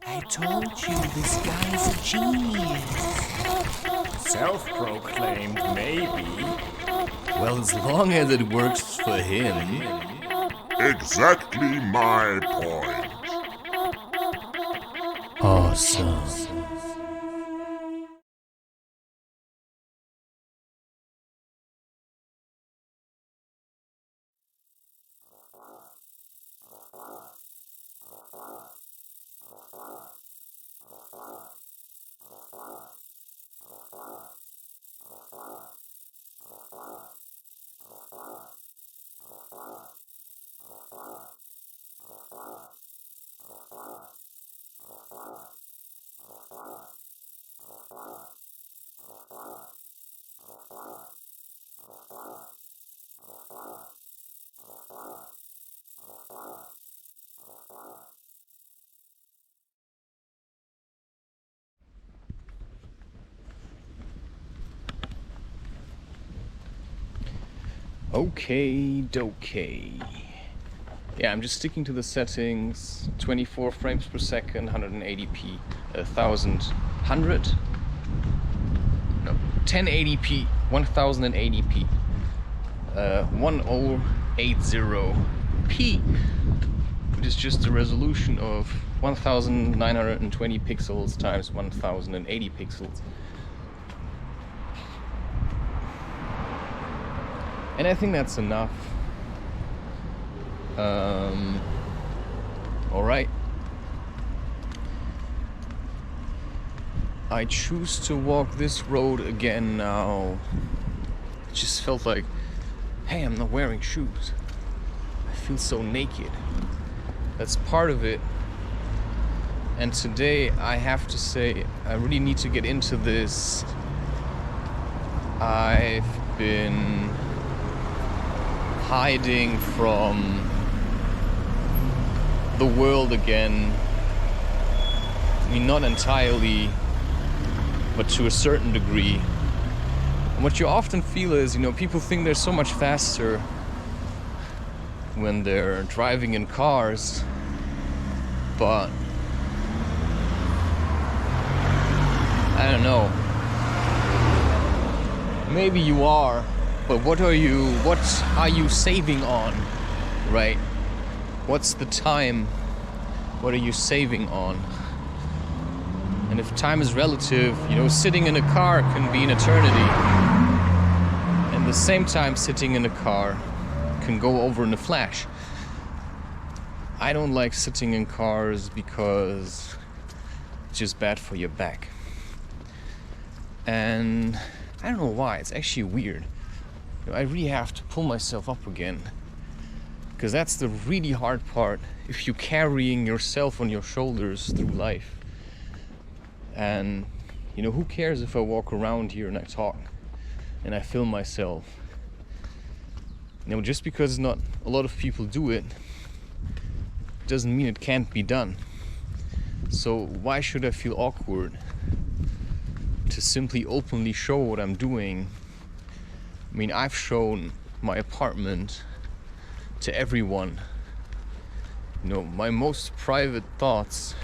I told you this guy's a genius. Self-proclaimed, maybe. Well, as long as it works for him. Exactly my point. Awesome. Okay, dokey. Yeah, I'm just sticking to the settings. 24 frames per second, 180p, 1080p, 1080p, 1080p, which is just a resolution of 1920 pixels times 1080 pixels. And I think that's enough. Alright. I choose to walk this road again now. It just felt like, hey, I'm not wearing shoes. I feel so naked. That's part of it. And today I have to say, I really need to get into this. I've been hiding from the world again. I mean, not entirely, but to a certain degree. And what you often feel is, people think they're so much faster when they're driving in cars, but I don't know. Maybe you are. But what are you saving on, right? What's the time? What are you saving on? And if time is relative, sitting in a car can be an eternity. And the same time sitting in a car can go over in a flash. I don't like sitting in cars because it's just bad for your back. And I don't know why, it's actually weird. I really have to pull myself up again, because that's the really hard part if you're carrying yourself on your shoulders through life. And who cares if I walk around here and I talk and I film myself? Just because not a lot of people do it doesn't mean it can't be done. So why should I feel awkward to simply openly show what I'm doing? I mean, I've shown my apartment to everyone. My most private thoughts.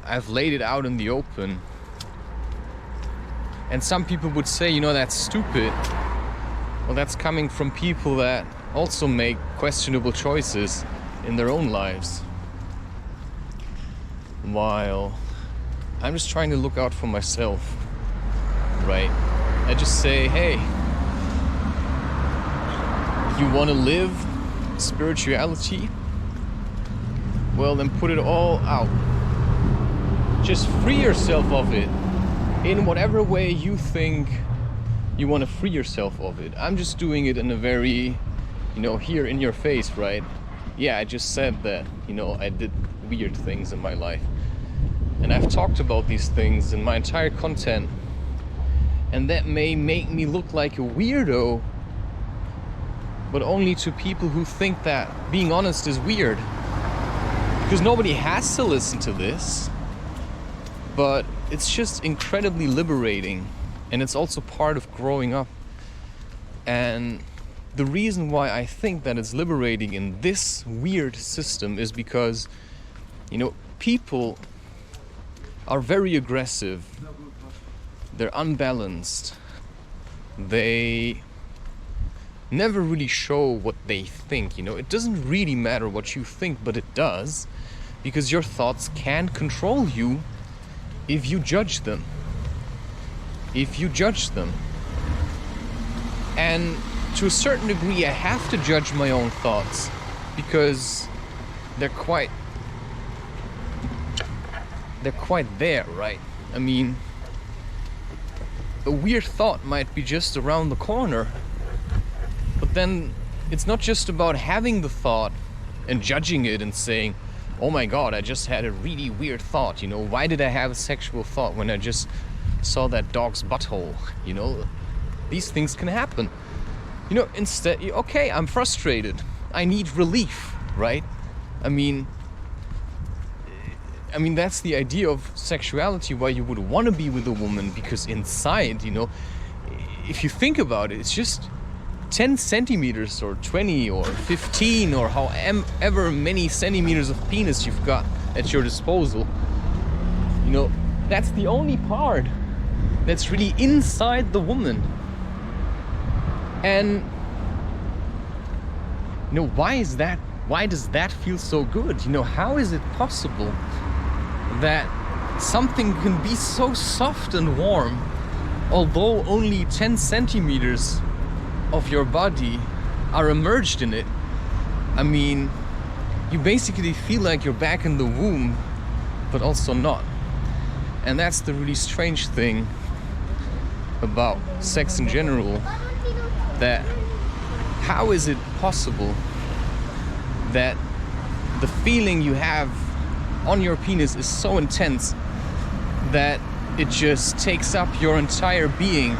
I've laid it out in the open. And some people would say, that's stupid. Well, that's coming from people that also make questionable choices in their own lives. While I'm just trying to look out for myself, right? I just say, hey, you want to live spirituality? Well, then put it all out. Just free yourself of it in whatever way you think you want to free yourself of it. I'm just doing it in a very, here in your face, right? Yeah, I just said that, I did weird things in my life. And I've talked about these things in my entire content. And that may make me look like a weirdo, but only to people who think that being honest is weird. Because nobody has to listen to this. But it's just incredibly liberating. And it's also part of growing up. And the reason why I think that it's liberating in this weird system is because, people are very aggressive. They're unbalanced. They never really show what they think, you know. It doesn't really matter what you think, but it does, because your thoughts can control you if you judge them. If you judge them. And to a certain degree, I have to judge my own thoughts, because they're quite there, right? I mean, a weird thought might be just around the corner, but then it's not just about having the thought and judging it and saying, oh my god, I just had a really weird thought, you know, why did I have a sexual thought when I just saw that dog's butthole, you know? These things can happen. You know, instead, okay, I'm frustrated, I need relief, right? I mean, that's the idea of sexuality, why you would want to be with a woman, because inside, you know, if you think about it, it's just 10 centimeters or 20 or 15 or however many centimeters of penis you've got at your disposal. You know, that's the only part that's really inside the woman. And, you know, why is that? Why does that feel so good? You know, how is it possible that something can be so soft and warm, although only 10 centimeters of your body are immersed in it? I mean, you basically feel like you're back in the womb, but also not. And that's the really strange thing about sex in general, that how is it possible that the feeling you have on your penis is so intense that it just takes up your entire being,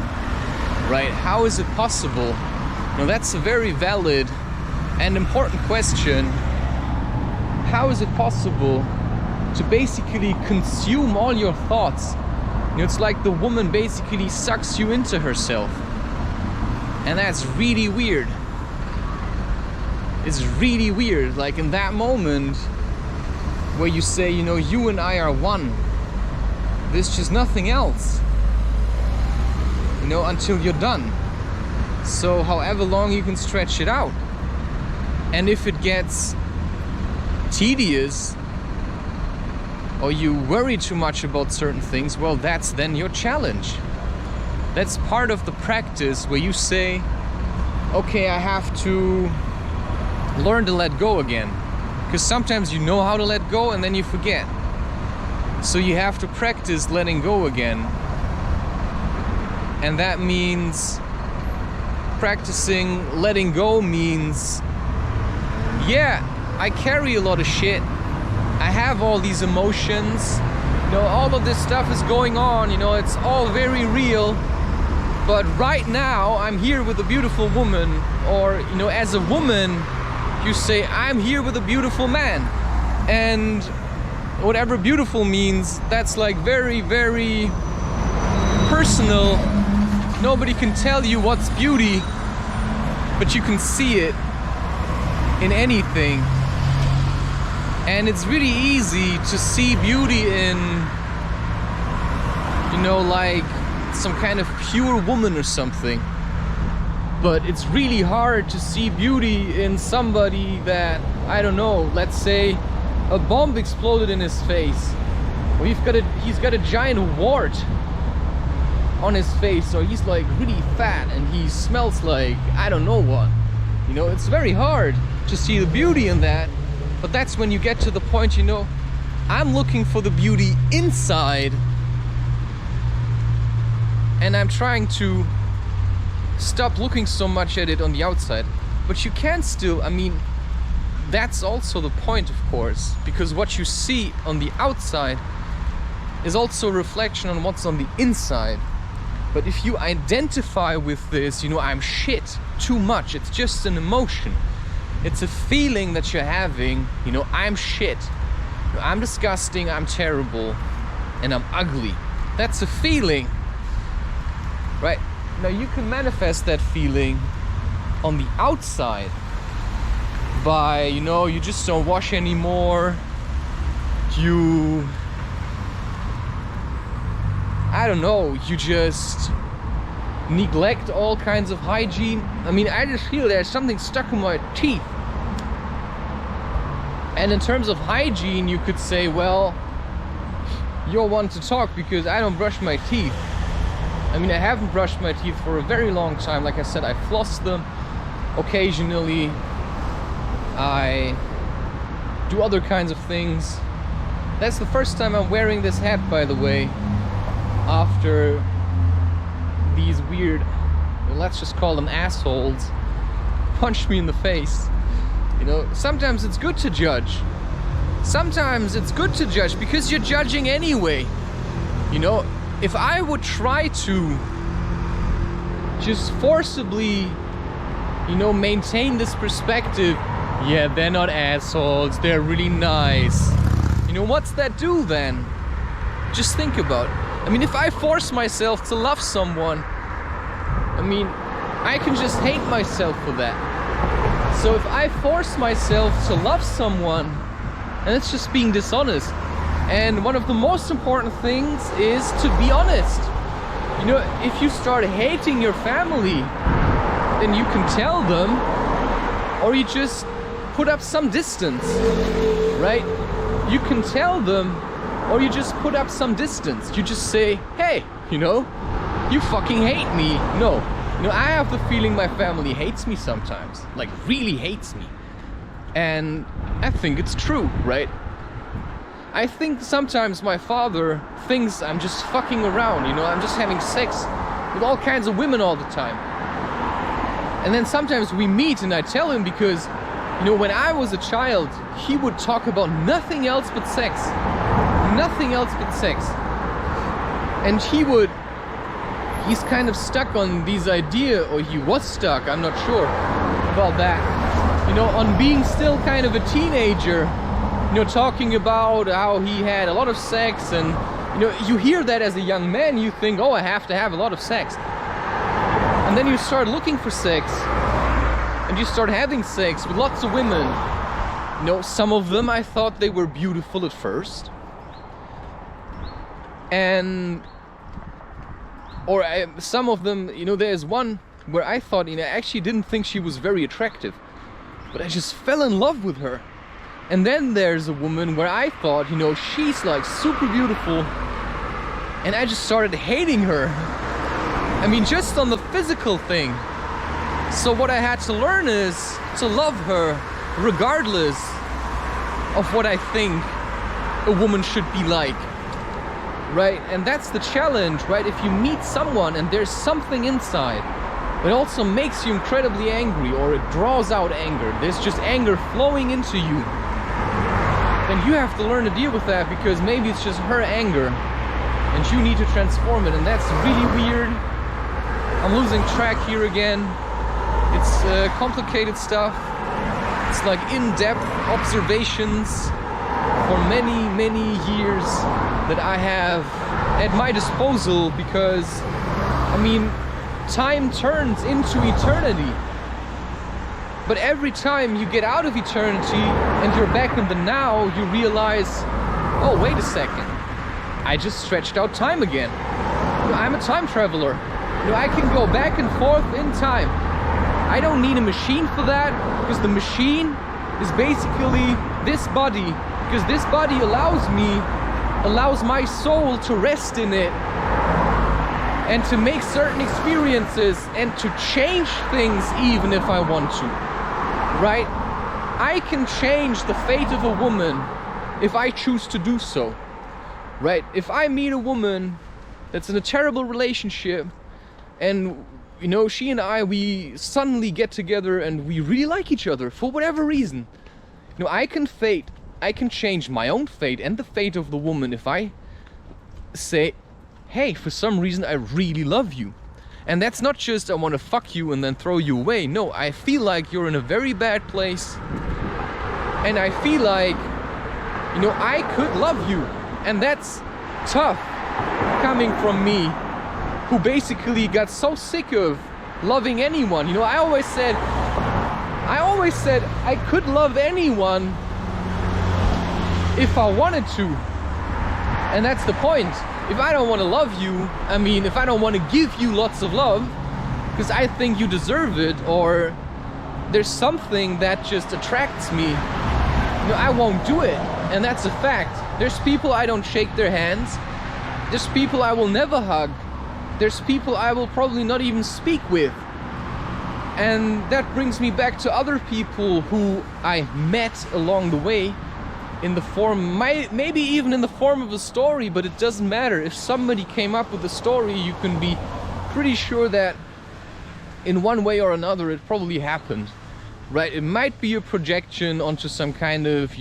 right? How is it possible? Now that's a very valid and important question. How is it possible to basically consume all your thoughts? You know, it's like the woman basically sucks you into herself. And that's really weird. It's really weird, like in that moment where you say, you know, you and I are one. There's just nothing else, you know, until you're done. So however long you can stretch it out. And if it gets tedious, or you worry too much about certain things, well, that's then your challenge. That's part of the practice where you say, okay, I have to learn to let go again. Because sometimes you know how to let go and then you forget. So you have to practice letting go again. And that means practicing letting go means, yeah, I carry a lot of shit. I have all these emotions. You know, all of this stuff is going on, you know, it's all very real. But right now, I'm here with a beautiful woman. Or, you know, as a woman, you say, I'm here with a beautiful man. And whatever beautiful means, that's like very, very personal. Nobody can tell you what's beauty, but you can see it in anything. And it's really easy to see beauty in, you know, like some kind of pure woman or something. But it's really hard to see beauty in somebody that, I don't know, let's say a bomb exploded in his face, or he's got a giant wart on his face, or he's like really fat and he smells like I don't know what. You know, it's very hard to see the beauty in that. But that's when you get to the point, you know, I'm looking for the beauty inside, and I'm trying to stop looking so much at it on the outside. But you can still, I mean, that's also the point, of course, because what you see on the outside is also a reflection on what's on the inside. But if you identify with this, you know, I'm shit too much, it's just an emotion. It's a feeling that you're having, you know, I'm shit. I'm disgusting, I'm terrible, and I'm ugly. That's a feeling, right? Now you can manifest that feeling on the outside by, you know, you just don't wash anymore. you, I don't know, you just neglect all kinds of hygiene. I mean, I just feel there's something stuck in my teeth. And in terms of hygiene, you could say, well, you're one to talk because I don't brush my teeth. I mean, I haven't brushed my teeth for a very long time. Like I said, I floss them occasionally. I do other kinds of things. That's the first time I'm wearing this hat, by the way, after these weird, let's just call them assholes, punched me in the face. You know, sometimes it's good to judge. Sometimes it's good to judge because you're judging anyway. You know, if I would try to just forcibly, you know, maintain this perspective, yeah, they're not assholes, they're really nice. You know, what's that do then? Just think about it. I mean, if I force myself to love someone, I mean, I can just hate myself for that. So if I force myself to love someone, and it's just being dishonest. And one of the most important things is to be honest. You know, if you start hating your family, then you can tell them, or you just put up some distance, right? You can tell them, or you just put up some distance. You just say, hey, you know, you fucking hate me. No, you know, I have the feeling my family hates me sometimes, like really hates me. And I think it's true, right? I think sometimes my father thinks I'm just fucking around, you know, I'm just having sex with all kinds of women all the time. And then sometimes we meet and I tell him because, you know, when I was a child, he would talk about nothing else but sex. Nothing else but sex. And he's kind of stuck on this idea, or he was stuck, I'm not sure about that. You know, on being still kind of a teenager, you know, talking about how he had a lot of sex, and, you know, you hear that as a young man, you think, oh, I have to have a lot of sex. And then you start looking for sex, and you start having sex with lots of women. You know, some of them I thought they were beautiful at first. Some of them, you know, there's one where I thought, you know, I actually didn't think she was very attractive. But I just fell in love with her. And then there's a woman where I thought, you know, she's like super beautiful. And I just started hating her. I mean, just on the physical thing. So what I had to learn is to love her regardless of what I think a woman should be like. Right? And that's the challenge, right? If you meet someone and there's something inside, it also makes you incredibly angry, or it draws out anger. There's just anger flowing into you. And you have to learn to deal with that, because maybe it's just her anger and you need to transform it, and that's really weird. I'm losing track here again. It's complicated stuff. It's like in-depth observations for many, many years that I have at my disposal, because, I mean, time turns into eternity. But every time you get out of eternity and you're back in the now, you realize, oh, wait a second. I just stretched out time again. You know, I'm a time traveler. You know, I can go back and forth in time. I don't need a machine for that, because the machine is basically this body. Because this body allows my soul to rest in it, and to make certain experiences, and to change things even if I want to, right? I can change the fate of a woman if I choose to do so, right? If I meet a woman that's in a terrible relationship, and, you know, she and I, we suddenly get together and we really like each other for whatever reason, you know, I can change my own fate and the fate of the woman if I say, hey, for some reason I really love you. And that's not just I want to fuck you and then throw you away. No, I feel like you're in a very bad place, and I feel like, you know, I could love you. And that's tough coming from me, who basically got so sick of loving anyone. You know, I always said I could love anyone if I wanted to. And that's the point. If I don't want to love you, I mean, if I don't want to give you lots of love, because I think you deserve it, or there's something that just attracts me, I won't do it. And that's a fact. There's people I don't shake their hands. There's people I will never hug. There's people I will probably not even speak with. And that brings me back to other people who I met along the way in the form, maybe even in the form of a story, but it doesn't matter. If somebody came up with a story, you can be pretty sure that in one way or another it probably happened, right? It might be a projection onto some kind of,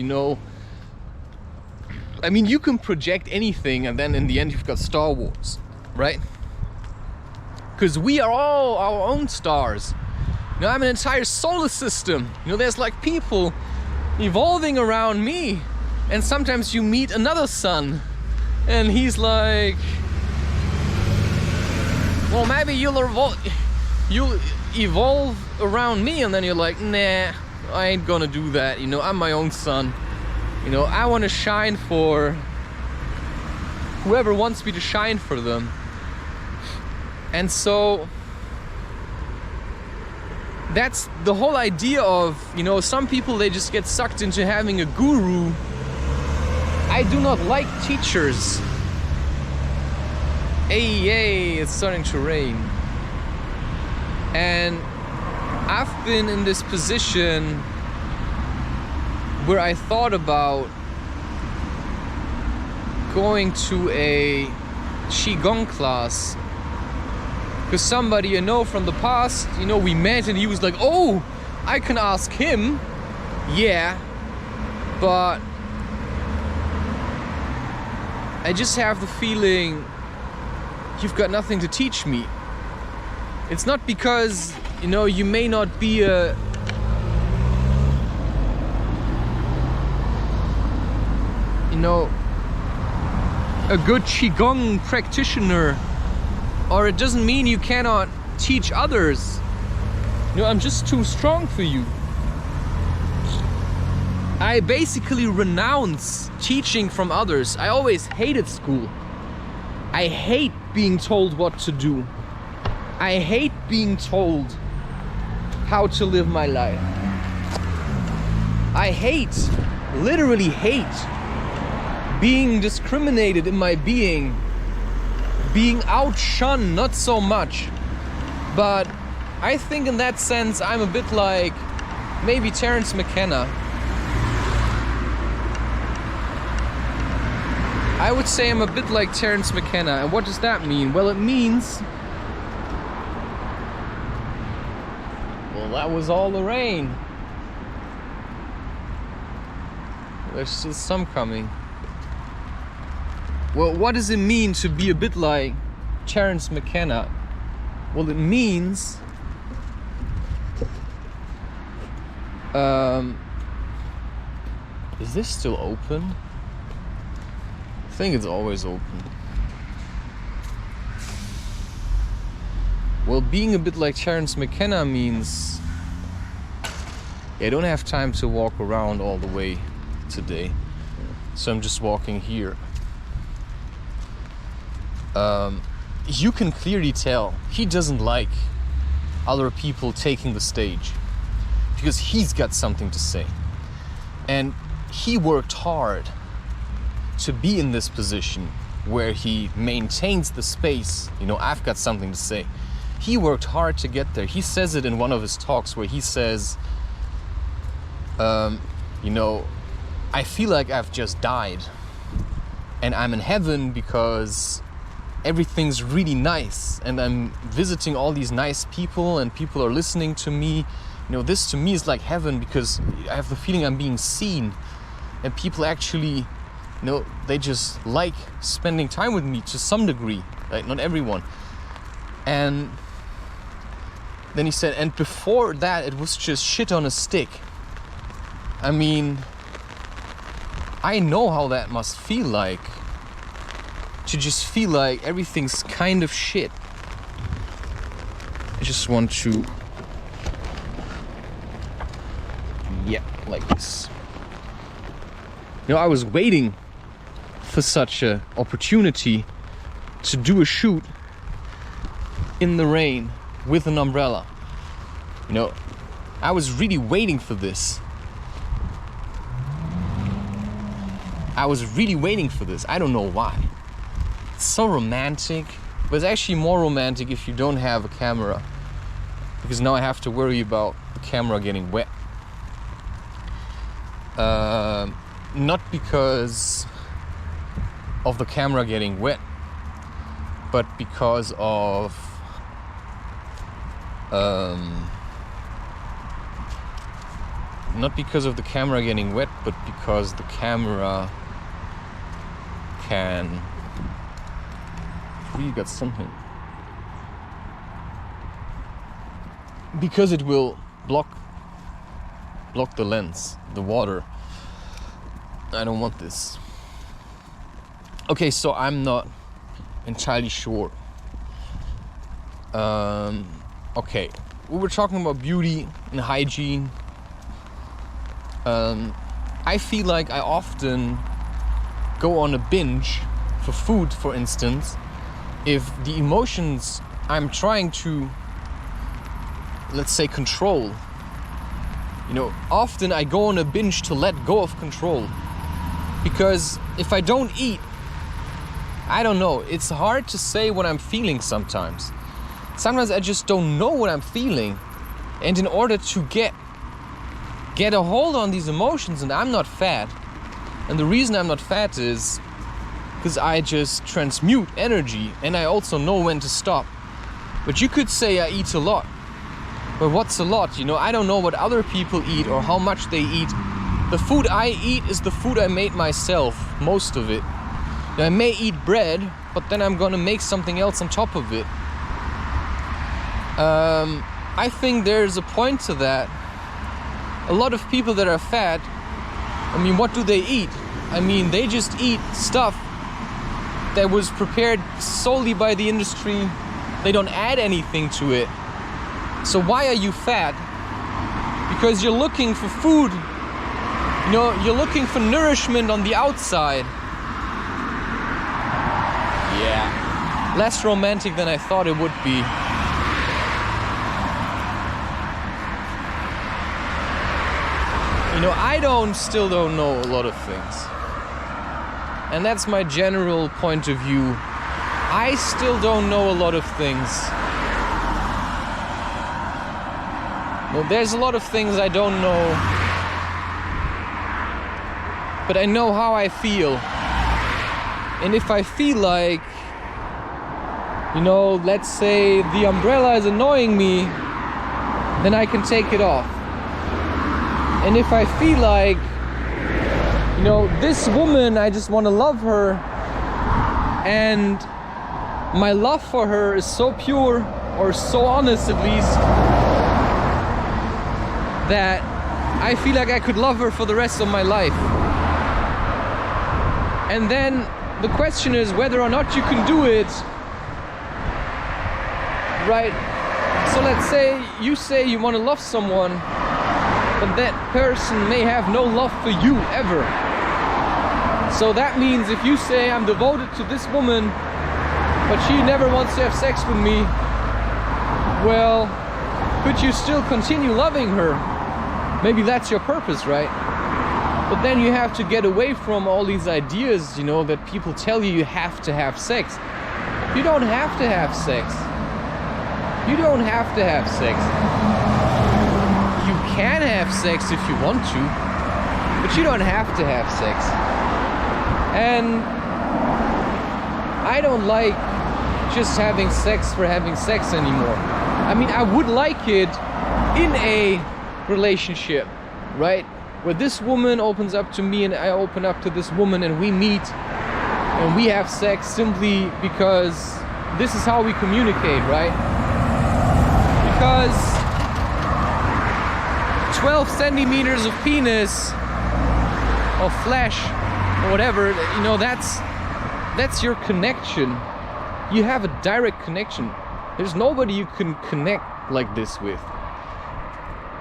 I mean, you can project anything and then in the end you've got Star Wars, right? Because we are all our own stars. I'm an entire solar system. There's like people evolving around me, and sometimes you meet another sun and he's like, well, maybe you'll evolve around me, and then you're like, nah, I ain't gonna do that. I'm my own sun. I want to shine for whoever wants me to shine for them. And so that's the whole idea of, some people, they just get sucked into having a guru. I do not like teachers. Hey, yay, it's starting to rain. And I've been in this position where I thought about going to a Qigong class. Because somebody I know from the past, we met and he was like, oh, I can ask him. Yeah, but I just have the feeling you've got nothing to teach me. It's not because, you may not be a good Qigong practitioner, or it doesn't mean you cannot teach others. I'm just too strong for you. I basically renounce teaching from others. I always hated school. I hate being told what to do. I hate being told how to live my life. I literally hate being discriminated in my being outshunned, not so much. But I think in that sense I'm a bit like maybe Terence McKenna. I would say I'm a bit like Terence McKenna. And what does that mean? Well, it means... Well, that was all the rain. There's still some coming. Well, what does it mean to be a bit like Terence McKenna? Well, it means is this still open? I think it's always open. Well, being a bit like Terence McKenna means I don't have time to walk around all the way today, so I'm just walking here. You can clearly tell he doesn't like other people taking the stage because he's got something to say, and he worked hard to be in this position where he maintains the space. I've got something to say. He worked hard to get there. He says it in one of his talks where he says, I feel like I've just died and I'm in heaven because everything's really nice and I'm visiting all these nice people and people are listening to me. This to me is like heaven because I have the feeling I'm being seen and people actually, they just like spending time with me to some degree, right? Not everyone. And then he said, and before that it was just shit on a stick. I mean, I know how that must feel like, to just feel like everything's kind of shit. I just want to, yeah, like this. You know, I was waiting for such an opportunity to do a shoot in the rain with an umbrella. You know, I was really waiting for this. I was really waiting for this. I don't know why. It's so romantic, but it's actually more romantic if you don't have a camera, because now I have to worry about the camera getting wet. Not because of the camera getting wet, but because of not because of the camera getting wet, but because the camera can... You got something. Because it will block the lens, the water. I don't want this. Okay, so I'm not entirely sure. Okay, we were talking about beauty and hygiene. I feel like I often go on a binge for food, for instance, if the emotions I'm trying to, let's say, control. You know, often I go on a binge to let go of control. Because if I don't eat, I don't know, it's hard to say what I'm feeling sometimes. Sometimes I just don't know what I'm feeling. And in order to get a hold on these emotions, and I'm not fat, and the reason I'm not fat is because I just transmute energy, and I also know when to stop. But you could say I eat a lot. But what's a lot? You know, I don't know what other people eat or how much they eat. The food I eat is the food I made myself, most of it. Now, I may eat bread, but then I'm gonna make something else on top of it. I think there's a point to that. A lot of people that are fat, I mean, what do they eat? I mean, they just eat stuff that was prepared solely by the industry. They don't add anything to it. So why are you fat? Because you're looking for food. You know, you're looking for nourishment on the outside. Yeah. Less romantic than I thought it would be. You know, I still don't know a lot of things. And that's my general point of view. I still don't know a lot of things. Well, there's a lot of things I don't know. But I know how I feel. And if I feel like, you know, let's say the umbrella is annoying me, then I can take it off. And if I feel like, you know, this woman, I just want to love her, and my love for her is so pure, or so honest at least, that I feel like I could love her for the rest of my life. And then the question is whether or not you can do it, right? So let's say you want to love someone, but that person may have no love for you ever. So that means if you say, I'm devoted to this woman, but she never wants to have sex with me, well, could you still continue loving her? Maybe that's your purpose, right? But then you have to get away from all these ideas, you know, that people tell you have to have sex. You don't have to have sex. You don't have to have sex. You can have sex if you want to, but you don't have to have sex. And I don't like just having sex for having sex anymore. I mean, I would like it in a relationship, right? Where this woman opens up to me and I open up to this woman and we meet and we have sex simply because this is how we communicate, right? Because 12 centimeters of penis or flesh or whatever, you know, that's your connection. You have a direct connection. There's nobody you can connect like this with.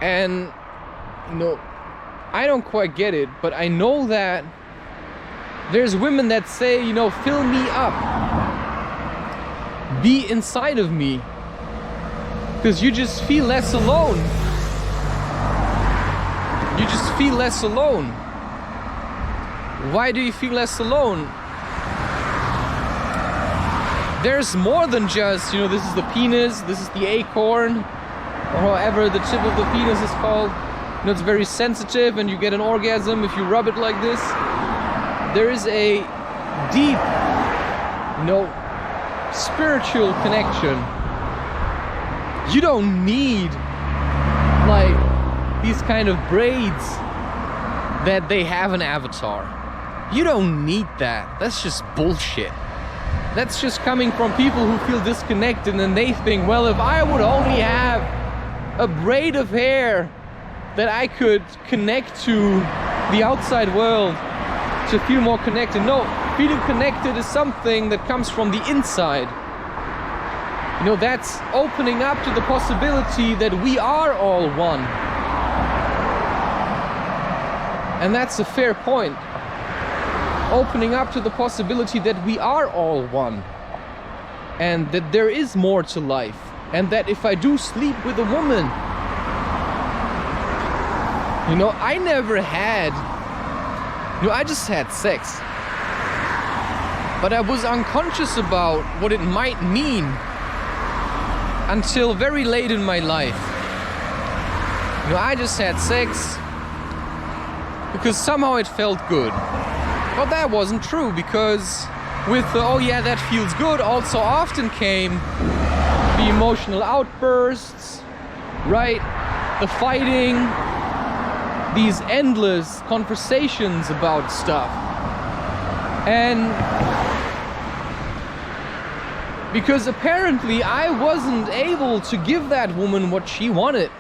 And, you know, I don't quite get it, but I know that There's women that say, you know, fill me up. Be inside of me. Because you just feel less alone. You just feel less alone. Why do you feel less alone? There's more than just, you know, this is the penis, this is the acorn, or however the tip of the penis is called. You know, it's very sensitive and you get an orgasm if you rub it like this. There is a deep, you know, spiritual connection. You don't need like these kind of braids that they have an avatar. You don't need that. That's just bullshit. That's just coming from people who feel disconnected and they think, well, if I would only have a braid of hair that I could connect to the outside world to feel more connected. No, feeling connected is something that comes from the inside. You know, that's opening up to the possibility that we are all one. And that's a fair point. Opening up to the possibility that we are all one. And that there is more to life. And that if I do sleep with a woman, you know, I never had, you know, I just had sex. But I was unconscious about what it might mean until very late in my life. You know, I just had sex because somehow it felt good. But that wasn't true, because with the, oh yeah, that feels good, also often came the emotional outbursts, right? The fighting, these endless conversations about stuff. And because apparently I wasn't able to give that woman what she wanted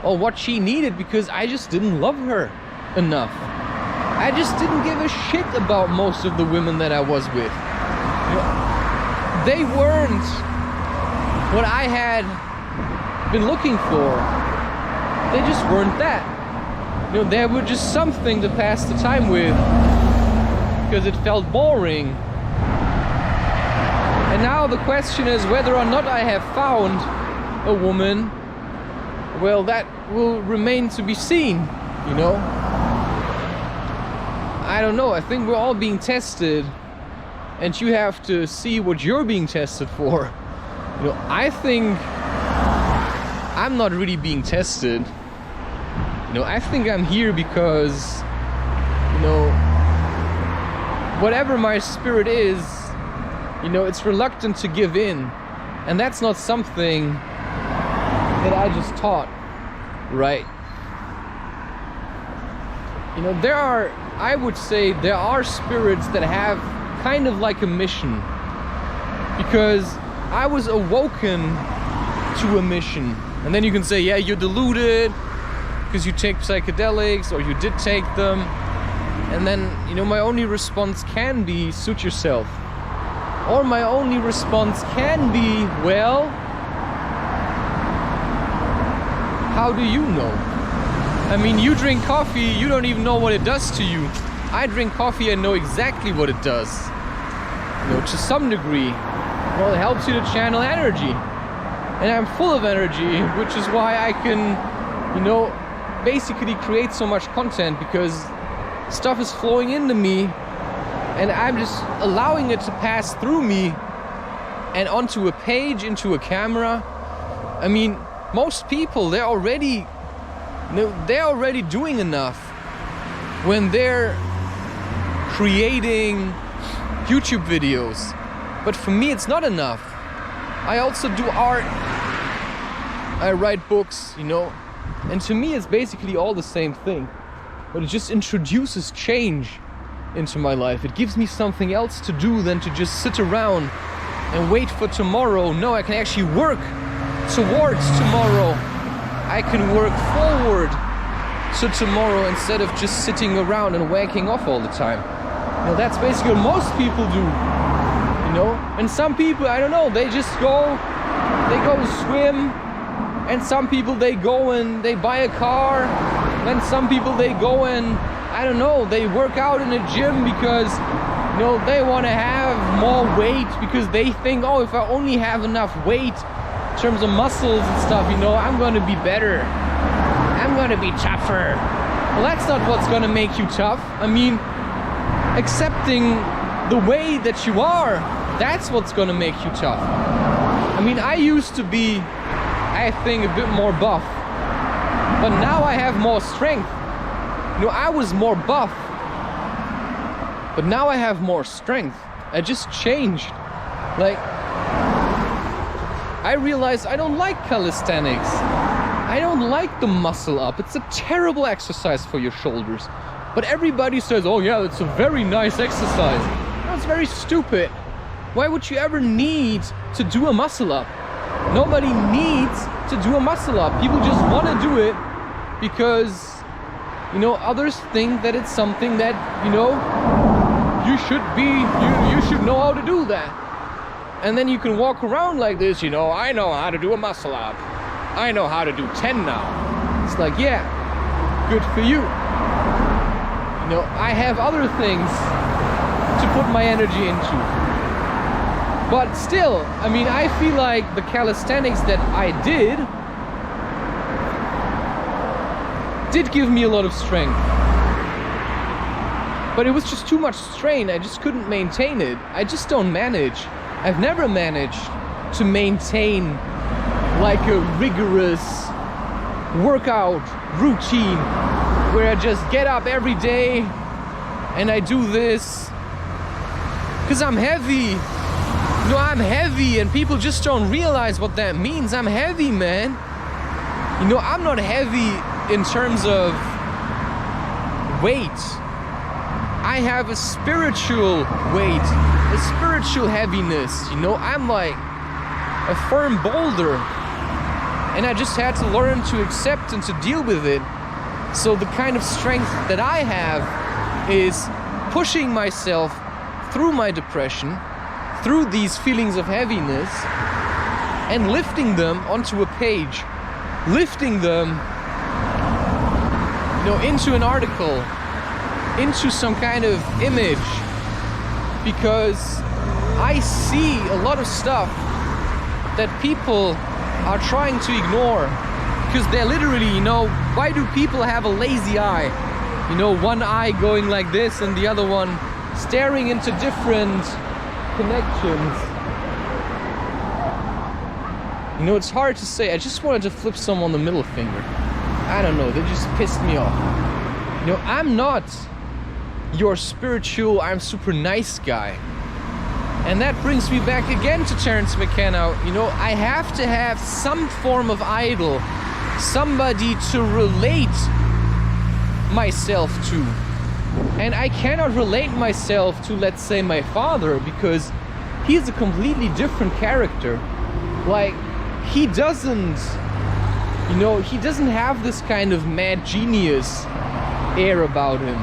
or what she needed, because I just didn't love her enough. I just didn't give a shit about most of the women that I was with. You know, they weren't what I had been looking for. They just weren't that. You know, they were just something to pass the time with because it felt boring. And now the question is whether or not I have found a woman. Well, that will remain to be seen, you know. I don't know, I think we're all being tested, and you have to see what you're being tested for. You know, I think I'm not really being tested. You know, I think I'm here because, you know, whatever my spirit is, you know, it's reluctant to give in. And that's not something that I just taught, right? You know, there are, I would say, there are spirits that have kind of like a mission. Because I was awoken to a mission. And then you can say, yeah, you're deluded because you take psychedelics, or you did take them. And then, you know, my only response can be, suit yourself. Or my only response can be, well, how do you know? I mean, you drink coffee, you don't even know what it does to you. I drink coffee and know exactly what it does. You know, to some degree. Well, it helps you to channel energy. And I'm full of energy, which is why I can, you know, basically create so much content, because stuff is flowing into me and I'm just allowing it to pass through me and onto a page, into a camera. I mean, most people, they're already doing enough when they're creating YouTube videos. But for me, it's not enough. I also do art. I write books, you know. And to me, it's basically all the same thing. But it just introduces change into my life. It gives me something else to do than to just sit around and wait for tomorrow. No, I can actually work towards tomorrow. I can work forward to tomorrow instead of just sitting around and wanking off all the time. You know, that's basically what most people do. You know? And some people, I don't know, they just go swim. And some people, they go and they buy a car. Then some people, they go and, I don't know, they work out in a gym because, you know, they want to have more weight because they think, oh, if I only have enough weight in terms of muscles and stuff, you know, I'm going to be better. I'm going to be tougher. Well, that's not what's going to make you tough. I mean, accepting the way that you are, that's what's going to make you tough. I mean, I used to be, I think, a bit more buff. But now I have more strength. You know, I was more buff. But now I have more strength. I just changed. Like, I realized I don't like calisthenics. I don't like the muscle up. It's a terrible exercise for your shoulders. But everybody says, oh yeah, it's a very nice exercise. No, it's very stupid. Why would you ever need to do a muscle up? Nobody needs to do a muscle up. People just want to do it because, you know, others think that it's something that, you know, you should know how to do that. And then you can walk around like this, you know, I know how to do a muscle up. I know how to do 10 now. It's like, yeah, good for you. You know, I have other things to put my energy into. But still, I mean, I feel like the calisthenics that I did give me a lot of strength. But it was just too much strain. I just couldn't maintain it. I just don't manage. I've never managed to maintain like a rigorous workout routine where I just get up every day and I do this because I'm heavy. You know, I'm heavy and people just don't realize what that means. I'm heavy, man. You know, I'm not heavy in terms of weight. I have a spiritual weight, a spiritual heaviness. You know, I'm like a firm boulder. And I just had to learn to accept and to deal with it. So the kind of strength that I have is pushing myself through my depression, through these feelings of heaviness, and lifting them onto a page, lifting them, you know, into an article, into some kind of image, because I see a lot of stuff that people are trying to ignore, because they're literally, you know, why do people have a lazy eye? You know, one eye going like this and the other one staring into different connections. You know, it's hard to say. I just wanted to flip someone the middle finger. I don't know, they just pissed me off. You know, I'm not your spiritual, I'm super nice guy. And that brings me back again to Terence McKenna. You know, I have to have some form of idol, somebody to relate myself to. And I cannot relate myself to, let's say, my father, because he's a completely different character. Like, he doesn't, you know, he doesn't have this kind of mad genius air about him.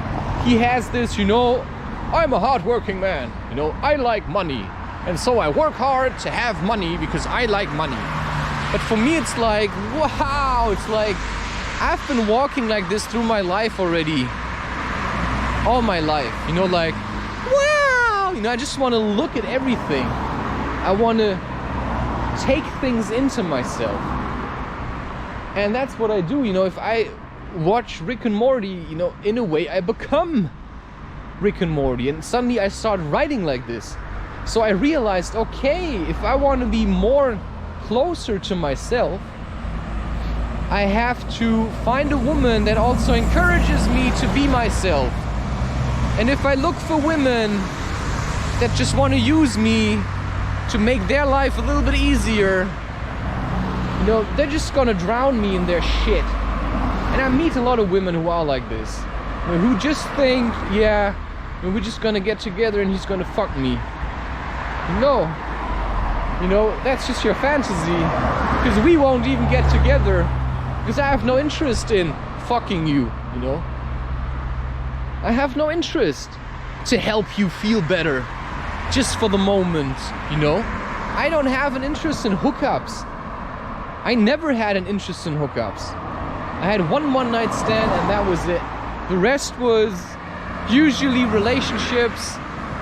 He has this, you know, I'm a hardworking man, you know, I like money. And so I work hard to have money because I like money. But for me, it's like, wow, it's like, I've been walking like this through my life already. All my life, you know, like, wow, you know, I just want to look at everything. I want to take things into myself. And that's what I do, you know, if I watch Rick and Morty, you know, in a way I become Rick and Morty, and suddenly I start writing like this. So I realized, okay, if I want to be more closer to myself, I have to find a woman that also encourages me to be myself. And if I look for women that just want to use me to make their life a little bit easier, you know, they're just gonna drown me in their shit. And I meet a lot of women who are like this, you know, who just think, yeah, we're just gonna get together and he's gonna fuck me. No, you know, that's just your fantasy, because we won't even get together, because I have no interest in fucking you, you know. I have no interest to help you feel better just for the moment, you know. I don't have an interest in hookups. I never had an interest in hookups. I had one night stand and that was it. The rest was usually relationships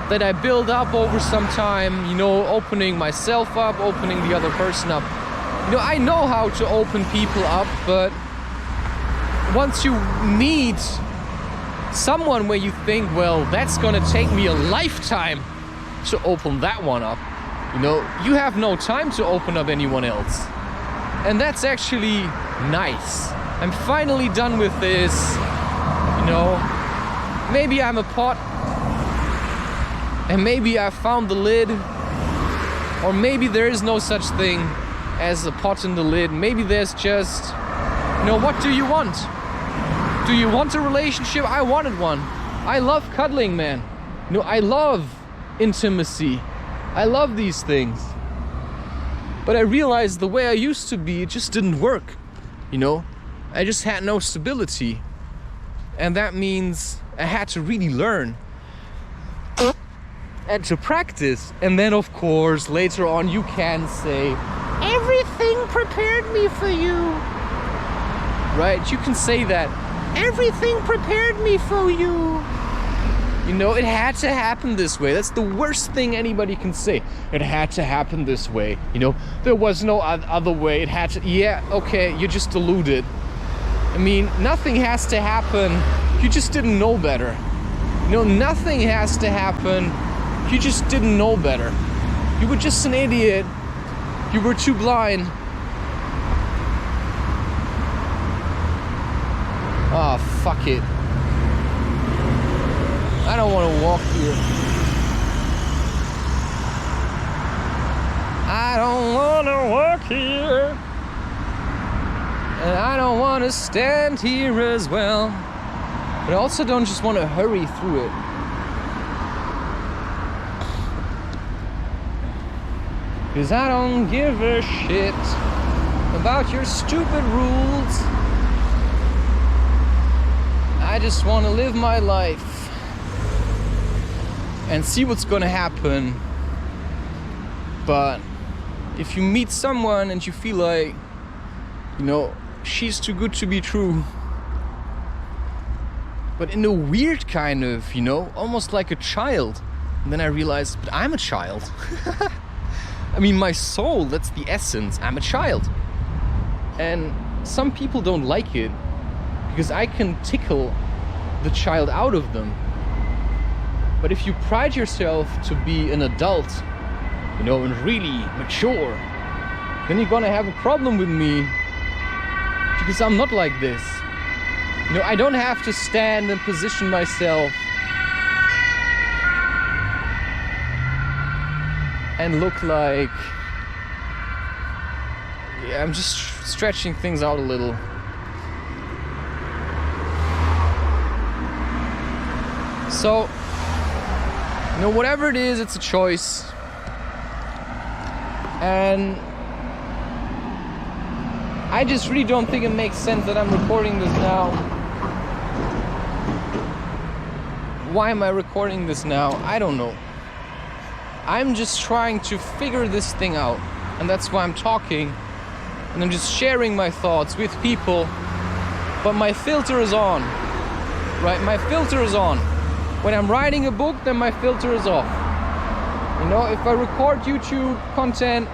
that I build up over some time, you know, opening myself up, opening the other person up. You know, I know how to open people up, but once you meet someone where you think, well, that's gonna take me a lifetime to open that one up, you know, you have no time to open up anyone else. And that's actually nice. I'm finally done with this, you know. Maybe I'm a pot, and maybe I found the lid, or maybe there is no such thing as a pot in the lid. Maybe there's just, you know, what do you want? Do you want a relationship? I wanted one. I love cuddling, man. You know, I love intimacy. I love these things. But I realized the way I used to be, it just didn't work. You know, I just had no stability. And that means I had to really learn and to practice. And then, of course, later on you can say, everything prepared me for you. Right? You can say that. Everything prepared me for you. You know, it had to happen this way. That's the worst thing anybody can say. It had to happen this way. You know, there was no other way. It had to. Yeah, okay, you're just deluded. I mean, nothing has to happen. You just didn't know better. You know, nothing has to happen. You just didn't know better. You were just an idiot. You were too blind. Oh, fuck it. I don't want to walk here. I don't want to walk here. And I don't want to stand here as well. But I also don't just want to hurry through it. Cause I don't give a shit about your stupid rules. I just want to live my life and see what's gonna happen. But if you meet someone and you feel like, you know, she's too good to be true, but in a weird kind of, you know, almost like a child, and then I realized, but I'm a child. I mean, my soul, that's the essence. I'm a child. And some people don't like it because I can tickle the child out of them. But if you pride yourself to be an adult, you know, and really mature, then you're gonna have a problem with me because I'm not like this. You know, I don't have to stand and position myself and look like, yeah, I'm just stretching things out a little. So, you know, whatever it is, it's a choice. And I just really don't think it makes sense that I'm recording this now. Why am I recording this now? I don't know. I'm just trying to figure this thing out, and that's why I'm talking, and I'm just sharing my thoughts with people, but my filter is on, right? My filter is on. When I'm writing a book, then my filter is off. You know, if I record YouTube content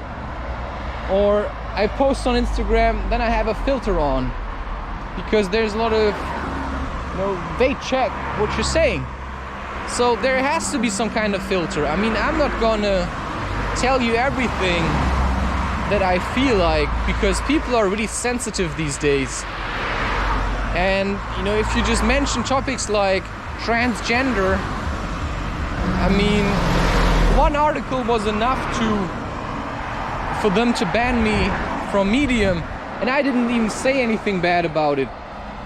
or I post on Instagram, then I have a filter on, because there's a lot of, you know, they check what you're saying. So there has to be some kind of filter. I mean, I'm not gonna tell you everything that I feel like, because people are really sensitive these days. And, you know, if you just mention topics like transgender, I mean, one article was enough for them to ban me from Medium, and I didn't even say anything bad about it.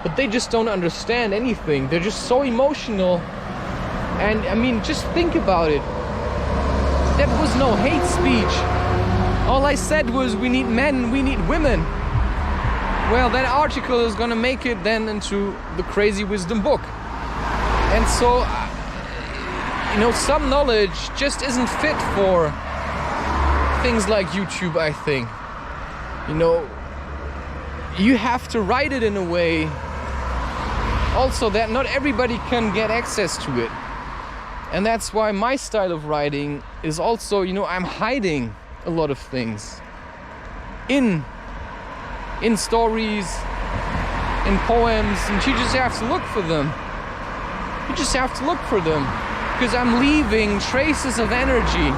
But they just don't understand anything. They're just so emotional. And I mean, just think about it. That was no hate speech. All I said was, we need men, we need women. Well, that article is gonna make it then into the Crazy Wisdom book. And so, you know, some knowledge just isn't fit for things like YouTube, I think. You know, you have to write it in a way also that not everybody can get access to it. And that's why my style of writing is also, you know, I'm hiding a lot of things in stories, in poems, and you just have to look for them. You just have to look for them, because I'm leaving traces of energy.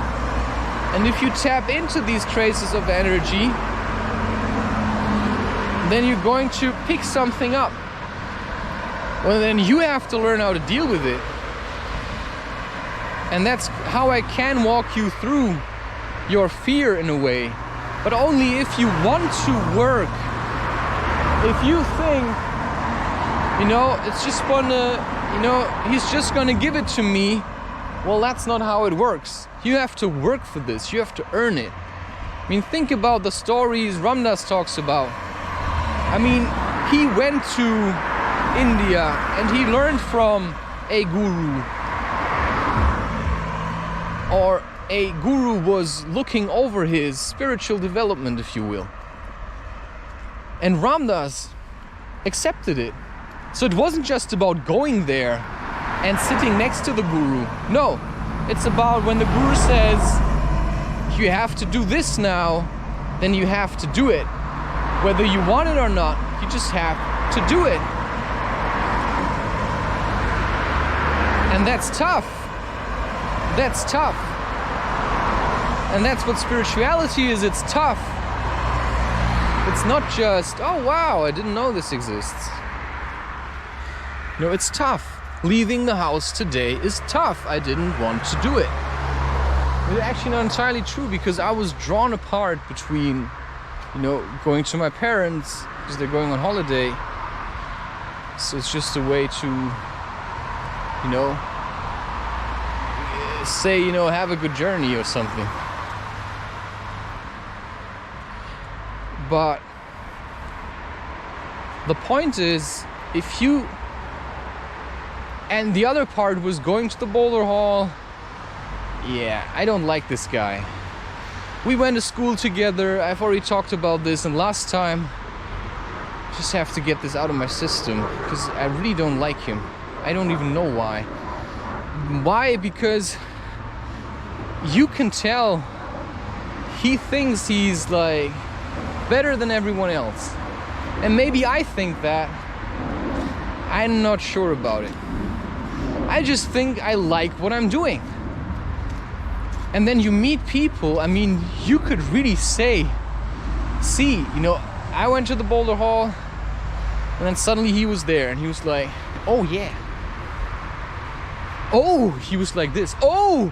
And if you tap into these traces of energy, then you're going to pick something up. Well, then you have to learn how to deal with it. And that's how I can walk you through your fear in a way. But only if you want to work. If you think, you know, it's just gonna, you know, he's just gonna give it to me. Well, that's not how it works. You have to work for this. You have to earn it. I mean, think about the stories Ramdas talks about. I mean, he went to India and he learned from a guru. Or a guru was looking over his spiritual development, if you will. And Ramdas accepted it. So it wasn't just about going there and sitting next to the guru. No, it's about when the guru says, you have to do this now, then you have to do it. Whether you want it or not, you just have to do it. And that's tough. That's tough. And that's what spirituality is. It's tough. It's not just, oh wow, I didn't know this exists. No, it's tough. Leaving the house today is tough. I didn't want to do it. It's actually not entirely true, because I was drawn apart between, you know, going to my parents because they're going on holiday. So it's just a way to, you know, say, you know, have a good journey or something. But the point is, if you... And the other part was going to the boulder hall. Yeah, I don't like this guy. We went to school together. I've already talked about this, and last time, just have to get this out of my system, because I really don't like him. I don't even know why. Why? Because you can tell he thinks he's like better than everyone else. And maybe I think that. I'm not sure about it. I just think I like what I'm doing. And then you meet people, I mean, you could really see, you know, I went to the boulder hall, and then suddenly he was there, and he was like, oh yeah. Oh, he was like this. Oh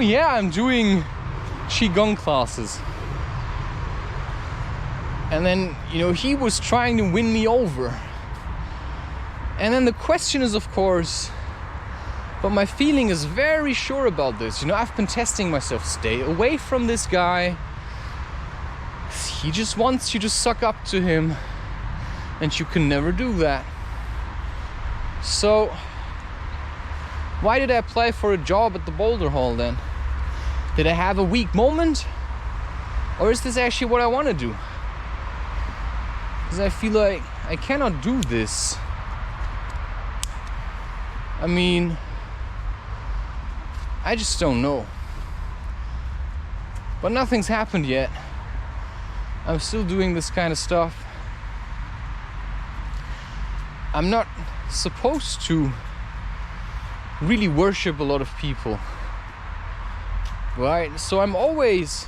yeah, I'm doing Qigong classes. And then, you know, he was trying to win me over. And then the question is, of course, but my feeling is very sure about this. You know, I've been testing myself. Stay away from this guy. He just wants you to suck up to him. And you can never do that. So, why did I apply for a job at the boulder hall then? Did I have a weak moment? Or is this actually what I want to do? Because I feel like I cannot do this. I mean, I just don't know. But nothing's happened yet. I'm still doing this kind of stuff. I'm not supposed to really worship a lot of people. Right? So I'm always,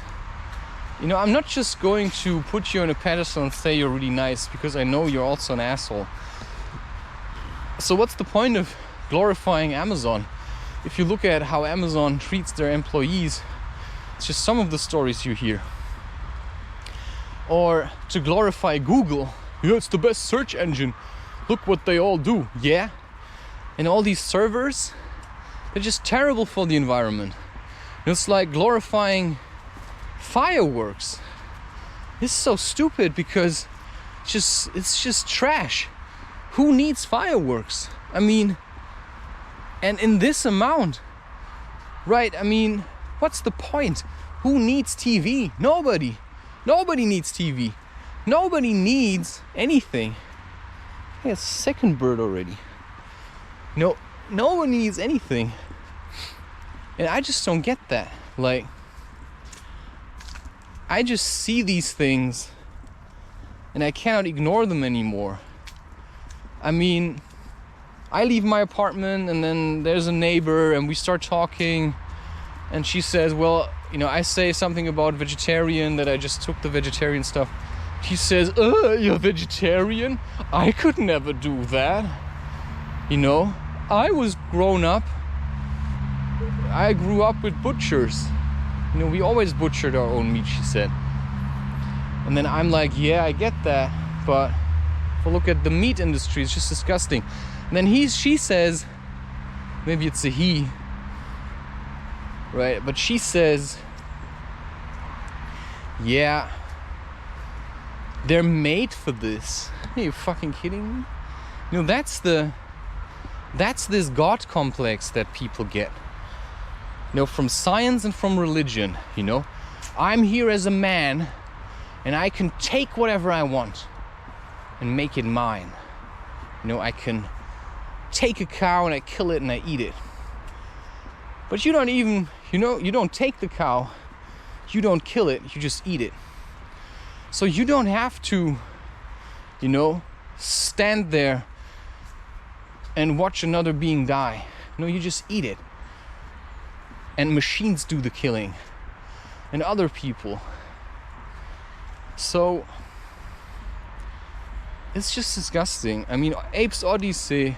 you know, I'm not just going to put you on a pedestal and say you're really nice, because I know you're also an asshole. So what's the point of glorifying Amazon? If you look at how Amazon treats their employees, it's just some of the stories you hear. Or to glorify Google, yeah, it's the best search engine. Look what they all do. Yeah. And all these servers, they're just terrible for the environment. It's like glorifying fireworks. It's so stupid, because it's just trash. Who needs fireworks? I mean, and in this amount, right? I mean, what's the point? Who needs TV? Nobody. Nobody needs TV. Nobody needs anything. Hey, a second bird already. No one needs anything. And I just don't get that. Like, I just see these things and I cannot ignore them anymore. I mean, I leave my apartment and then there's a neighbor and we start talking and she says, well, you know, I say something about vegetarian, that I just took the vegetarian stuff. She says, you're vegetarian? I could never do that. You know, I was grown up. I grew up with butchers. You know, we always butchered our own meat, she said. And then I'm like, yeah, I get that, but if I look at the meat industry, it's just disgusting. And then she says, maybe it's a he, right? But she says, yeah, they're made for this. Are you fucking kidding me? You know, that's this God complex that people get. You know, from science and from religion, you know. I'm here as a man and I can take whatever I want and make it mine. You know, I can take a cow and I kill it and I eat it. But you don't even, you know, you don't take the cow, you don't kill it, you just eat it. So you don't have to, you know, stand there and watch another being die. No, you just eat it. And machines do the killing. And other people. So it's just disgusting. I mean, Ape's Odyssey,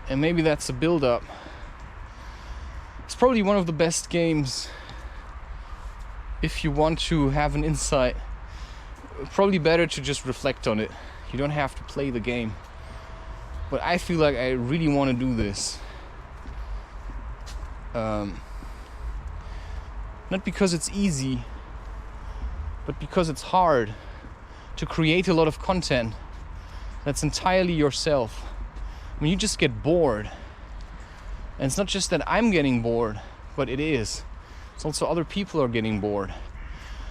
and maybe that's a build-up, it's probably one of the best games if you want to have an insight. Probably better to just reflect on it. You don't have to play the game. But I feel like I really want to do this. Not because it's easy, but because it's hard to create a lot of content that's entirely yourself. I mean, you just get bored. And it's not just that I'm getting bored, but it is. It's also other people are getting bored.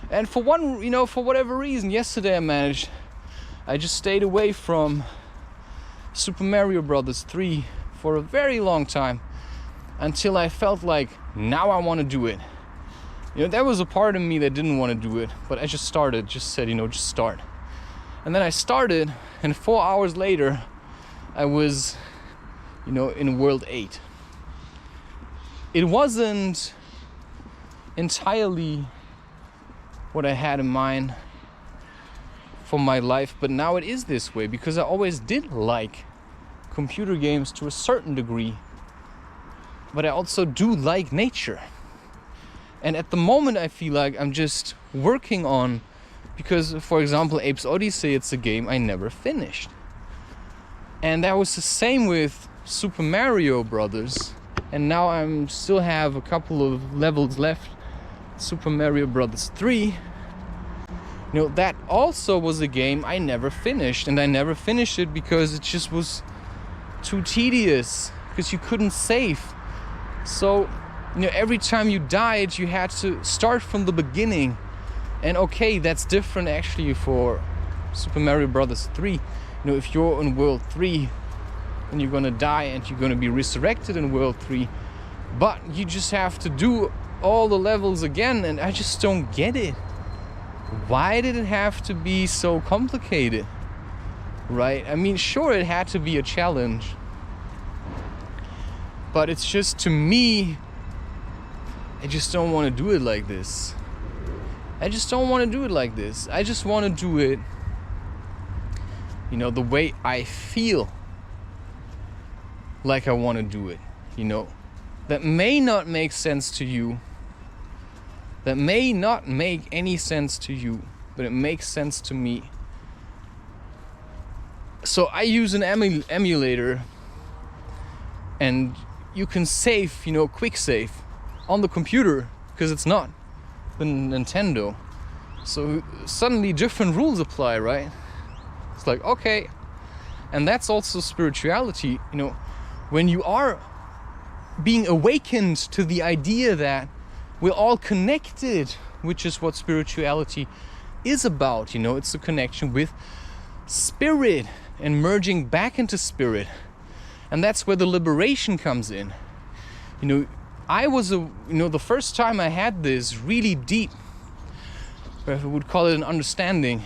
And for one, you know, for whatever reason, yesterday I just stayed away from Super Mario Bros. 3 for a very long time until I felt like, now I want to do it. You know, there was a part of me that didn't want to do it, but I just started, just said, you know, just start. And then I started, and 4 hours later, I was, you know, in World 8. It wasn't entirely what I had in mind for my life, but now it is this way, because I always did like computer games to a certain degree, but I also do like nature. And at the moment I feel like I'm just working on, because for example Ape's Odyssey, it's a game I never finished. And that was the same with Super Mario Brothers. And now I'm still have a couple of levels left. Super Mario Bros. 3. You know, that also was a game I never finished. And I never finished it because it just was too tedious. Because you couldn't save. So, you know, every time you died, you had to start from the beginning. And okay, that's different actually for Super Mario Bros. 3. You know, if you're in World 3, and you're gonna die and you're gonna be resurrected in World 3, but you just have to do all the levels again, and I just don't get it. Why did it have to be so complicated? Right? I mean, sure, it had to be a challenge, but it's just, to me, I just don't want to do it like this. I just don't want to do it like this. I just want to do it, you know, the way I feel like I want to do it, you know. That may not make sense to you. That may not make any sense to you, but it makes sense to me. So I use an emulator, and you can save, you know, quick save on the computer, because it's not the Nintendo. So suddenly different rules apply, right? It's like, okay. And that's also spirituality, you know. When you are being awakened to the idea that we're all connected, which is what spirituality is about, you know, it's a connection with spirit and merging back into spirit. And that's where the liberation comes in. You know, the first time I had this really deep, or if I would call it an understanding,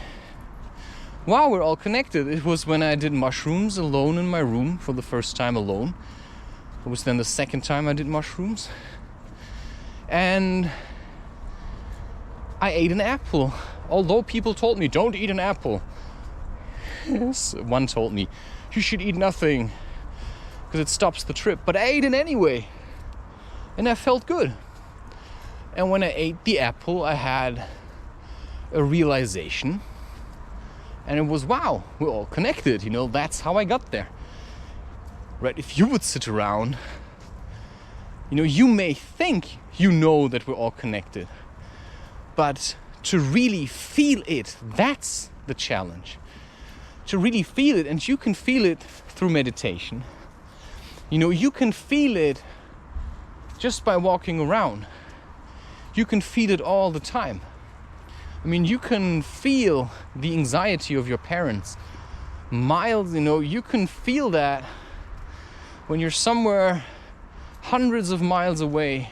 wow, we're all connected. It was when I did mushrooms alone in my room for the first time alone. It was then the second time I did mushrooms. And I ate an apple. Although people told me, don't eat an apple. One told me, you should eat nothing because it stops the trip. But I ate it anyway. And I felt good. And when I ate the apple, I had a realization. And it was, wow, we're all connected. You know, that's how I got there. Right? If you would sit around, you know, you may think you know that we're all connected. But to really feel it, that's the challenge. To really feel it, and you can feel it through meditation. You know, you can feel it just by walking around. You can feel it all the time. I mean, you can feel the anxiety of your parents. Miles, you know, you can feel that when you're somewhere hundreds of miles away,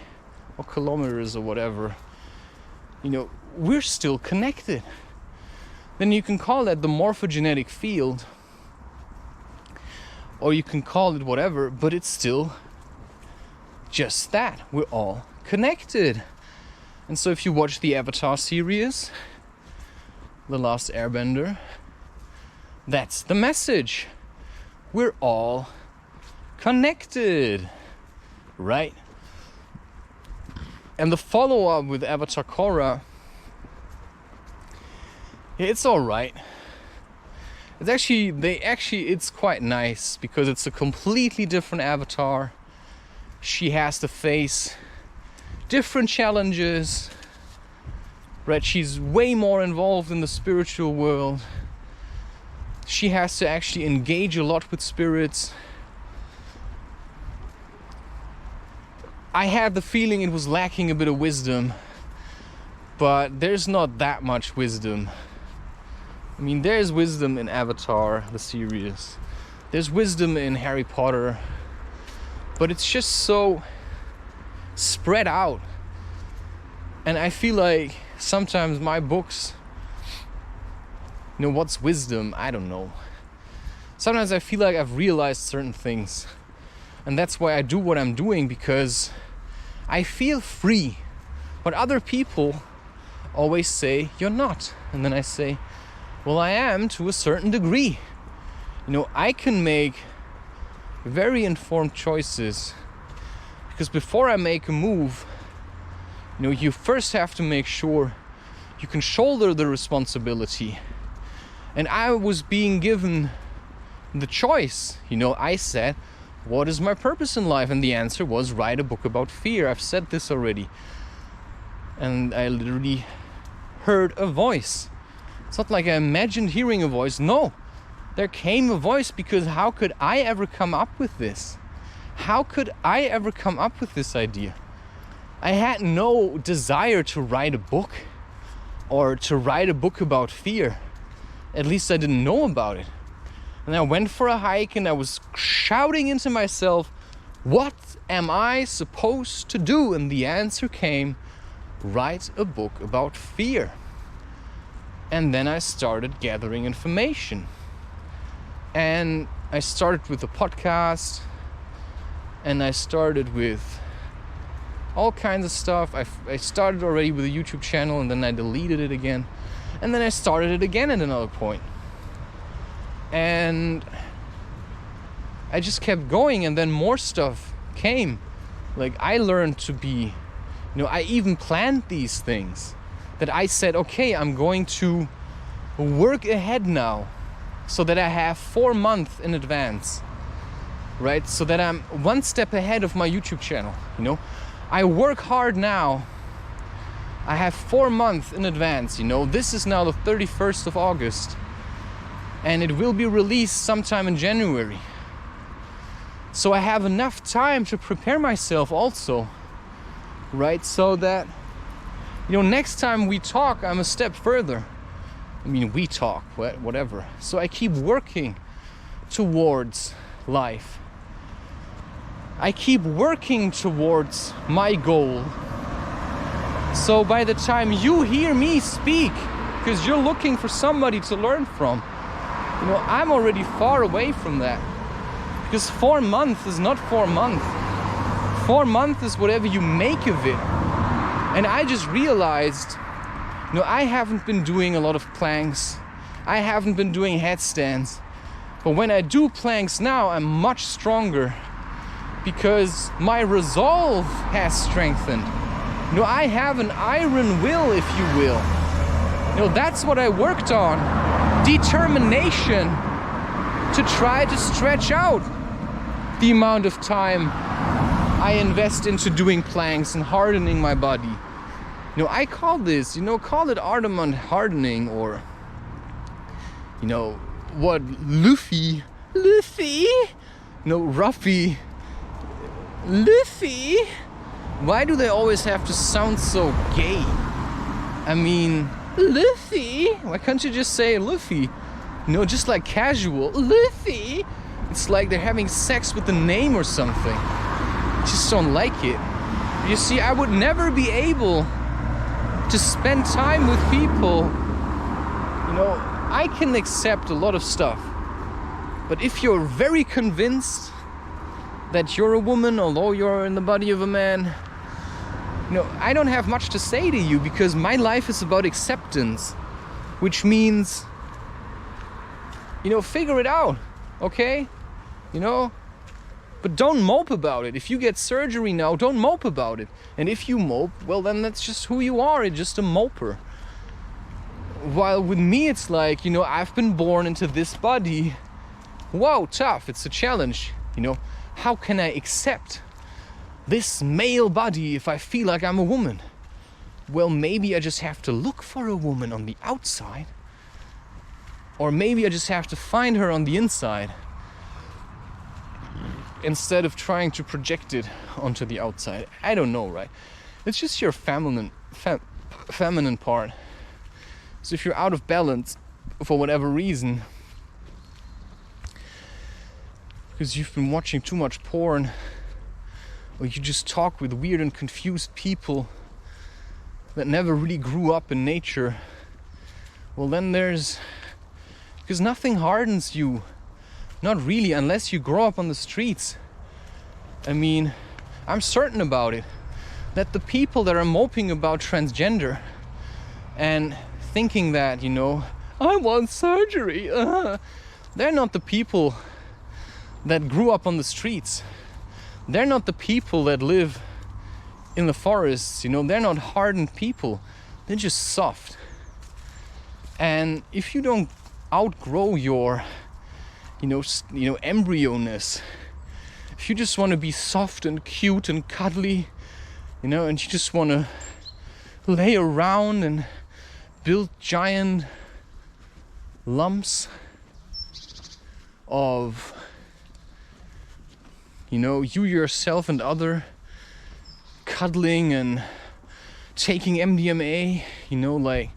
or kilometers or whatever. You know, we're still connected. Then you can call that the morphogenetic field, or you can call it whatever, but it's still just that. We're all connected. And so if you watch the Avatar series, The Last Airbender, that's the message. We're all connected, right? And the follow-up with Avatar Korra, it's all right. It's quite nice because it's a completely different avatar. She has to face different challenges, right? She's way more involved in the spiritual world. She has to actually engage a lot with spirits. I had the feeling it was lacking a bit of wisdom, but there's not that much wisdom. I mean, there's wisdom in Avatar, the series. There's wisdom in Harry Potter, but it's just so spread out. And I feel like sometimes my books, you know, what's wisdom? I don't know. Sometimes I feel like I've realized certain things. And that's why I do what I'm doing, because I feel free. But other people always say, you're not. And then I say, well, I am to a certain degree. You know, I can make very informed choices. Because before I make a move, you know, you first have to make sure you can shoulder the responsibility. And I was being given the choice. You know, I said, what is my purpose in life? And the answer was, write a book about fear. I've said this already. And I literally heard a voice. It's not like I imagined hearing a voice. No, there came a voice, because how could I ever come up with this? How could I ever come up with this idea? I had no desire to write a book or to write a book about fear. At least I didn't know about it. And I went for a hike and I was shouting into myself, what am I supposed to do? And the answer came, write a book about fear. And then I started gathering information. And I started with a podcast. And I started with all kinds of stuff. I started already with a YouTube channel, and then I deleted it again. And then I started it again at another point. And I just kept going, and then more stuff came. Like, I learned to be, you know, I even planned these things. That I said, okay, I'm going to work ahead now, so that I have 4 months in advance, right? So that I'm one step ahead of my YouTube channel, you know? I work hard now. I have 4 months in advance, you know? This is now the 31st of August, and it will be released sometime in January. So I have enough time to prepare myself also, right? So that, you know, next time we talk, I'm a step further. I mean, we talk, whatever. So I keep working towards life. I keep working towards my goal. So by the time you hear me speak, because you're looking for somebody to learn from, you know, I'm already far away from that. Because 4 months is not 4 months. 4 months is whatever you make of it. And I just realized, you know, I haven't been doing a lot of planks. I haven't been doing headstands. But when I do planks now, I'm much stronger because my resolve has strengthened. You know, I have an iron will, if you will. You know, that's what I worked on. Determination to try to stretch out the amount of time I invest into doing planks and hardening my body. You know, I call this, you know, call it adamant hardening, or, you know, what Luffy, you know, Ruffy, Luffy. Why do they always have to sound so gay? I mean, Luffy. Why can't you just say Luffy? You know, just like casual, Luffy. It's like they're having sex with the name or something. I just don't like it. You see, I would never be able to spend time with people. You know, I can accept a lot of stuff. But if you're very convinced that you're a woman, although you're in the body of a man, you know, I don't have much to say to you, because my life is about acceptance, which means, you know, figure it out, okay? You know, but don't mope about it. If you get surgery now, don't mope about it. And if you mope, well, then that's just who you are. You're just a moper. While with me, it's like, you know, I've been born into this body. Wow, tough. It's a challenge. You know, how can I accept this male body if I feel like I'm a woman? Well, maybe I just have to look for a woman on the outside. Or maybe I just have to find her on the inside, instead of trying to project it onto the outside. I don't know, right? It's just your feminine part. So if you're out of balance for whatever reason, because you've been watching too much porn, or you just talk with weird and confused people that never really grew up in nature, well, then because nothing hardens you. Not really, unless you grow up on the streets. I mean, I'm certain about it, that the people that are moping about transgender and thinking that, you know, I want surgery, they're not the people that grew up on the streets. They're not the people that live in the forests, you know, they're not hardened people. They're just soft. And if you don't outgrow your embryo-ness, if you just want to be soft and cute and cuddly, you know, and you just want to lay around and build giant lumps of, you know, you yourself and other cuddling and taking MDMA, you know, like,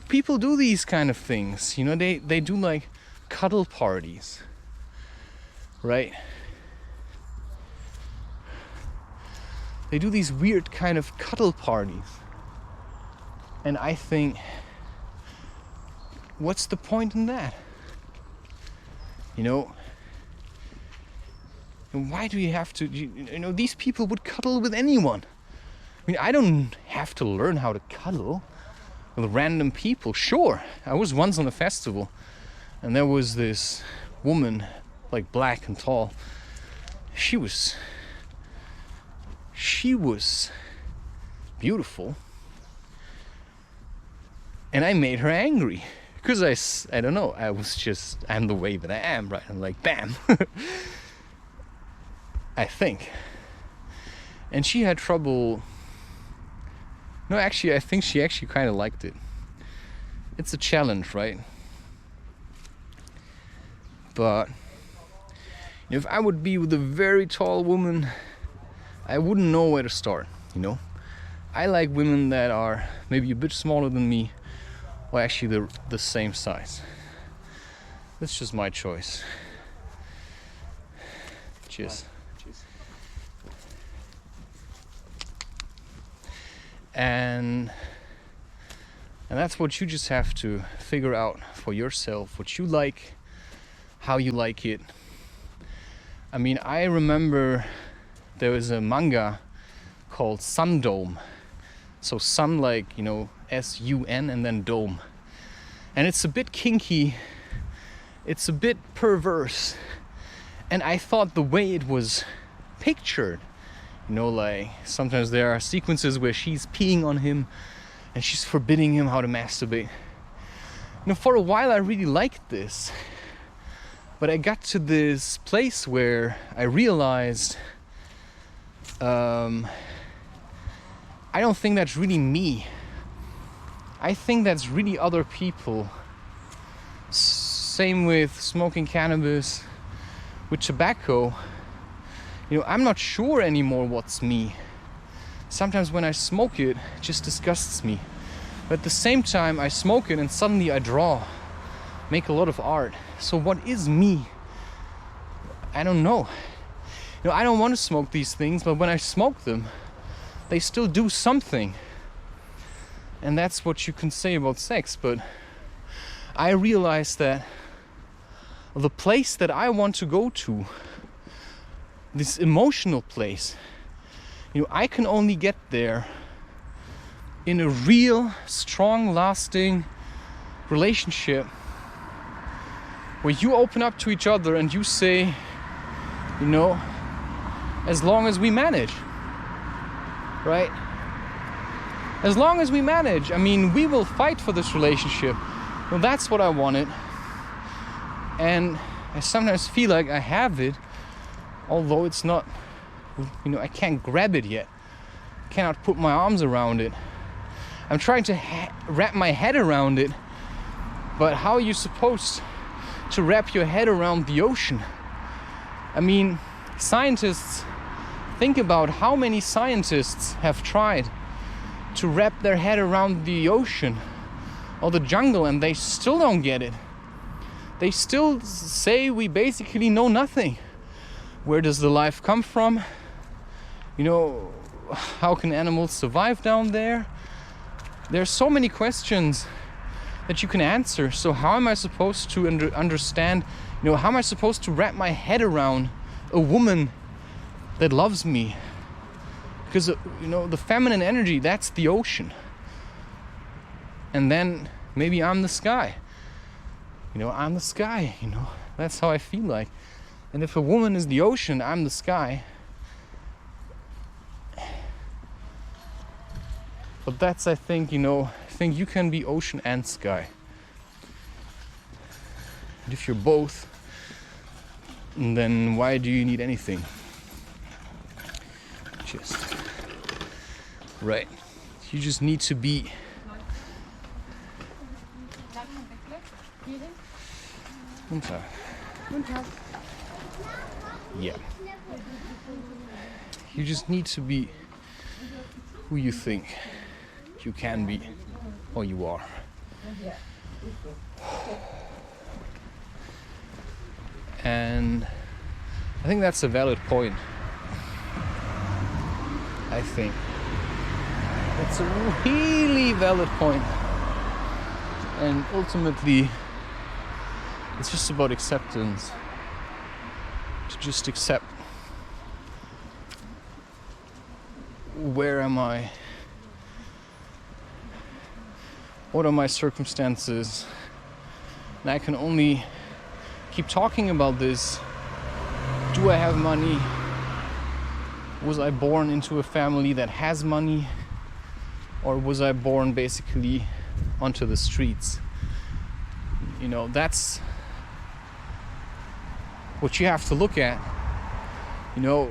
people do these kind of things, you know, they do like cuddle parties, right? They do these weird kind of cuddle parties. And I think, what's the point in that? You know, why do you have to, you know, these people would cuddle with anyone. I mean, I don't have to learn how to cuddle with random people. Sure, I was once on a festival, and there was this woman, like black and tall. She was beautiful. And I made her angry. Because I don't know, I'm the way that I am, right? I'm like, bam. I think. And she had trouble. No, actually, I think she actually kind of liked it. It's a challenge, right? But if I would be with a very tall woman, I wouldn't know where to start, you know? I like women that are maybe a bit smaller than me, or actually the same size. That's just my choice. Cheers. Cheers. And that's what you just have to figure out for yourself, what you like, how you like it. I mean, I remember there was a manga called Sun Dome. So sun, like, you know, S-U-N and then dome. And it's a bit kinky, it's a bit perverse. And I thought the way it was pictured, you know, like sometimes there are sequences where she's peeing on him and she's forbidding him how to masturbate. You know, for a while I really liked this. But I got to this place where I realized I don't think that's really me. I think that's really other people. Same with smoking cannabis, with tobacco. You know, I'm not sure anymore what's me. Sometimes when I smoke it, it just disgusts me. But at the same time, I smoke it and suddenly I draw, make a lot of art. So what is me? I don't know. You know, I don't want to smoke these things, but when I smoke them, they still do something. And that's what you can say about sex. But I realized that the place that I want to go to, this emotional place, you know, I can only get there in a real, strong, lasting relationship where you open up to each other and you say, you know, as long as we manage, right? As long as we manage. I mean, we will fight for this relationship. Well, that's what I wanted. And I sometimes feel like I have it, although it's not, you know, I can't grab it yet. I cannot put my arms around it. I'm trying to wrap my head around it. But how are you supposed to wrap your head around the ocean? I mean, scientists, think about how many scientists have tried to wrap their head around the ocean or the jungle and they still don't get it. They still say we basically know nothing. Where does the life come from? You know, how can animals survive down there? There are so many questions that you can answer. So how am I supposed to understand, you know, how am I supposed to wrap my head around a woman that loves me? Because, you know, the feminine energy, that's the ocean. And then maybe I'm the sky. You know, I'm the sky, you know. That's how I feel like. And if a woman is the ocean, I'm the sky. But that's, I think, you know, I think you can be ocean and sky. And if you're both, then why do you need anything? Just right. You just need to be. Yeah. You just need to be who you think you can be or you are. And I think that's a valid point. I think it's a really valid point. And ultimately, it's just about acceptance. To just accept, where am I? What are my circumstances? And I can only keep talking about this. Do I have money? Was I born into a family that has money? Or was I born basically onto the streets? You know, that's what you have to look at. You know,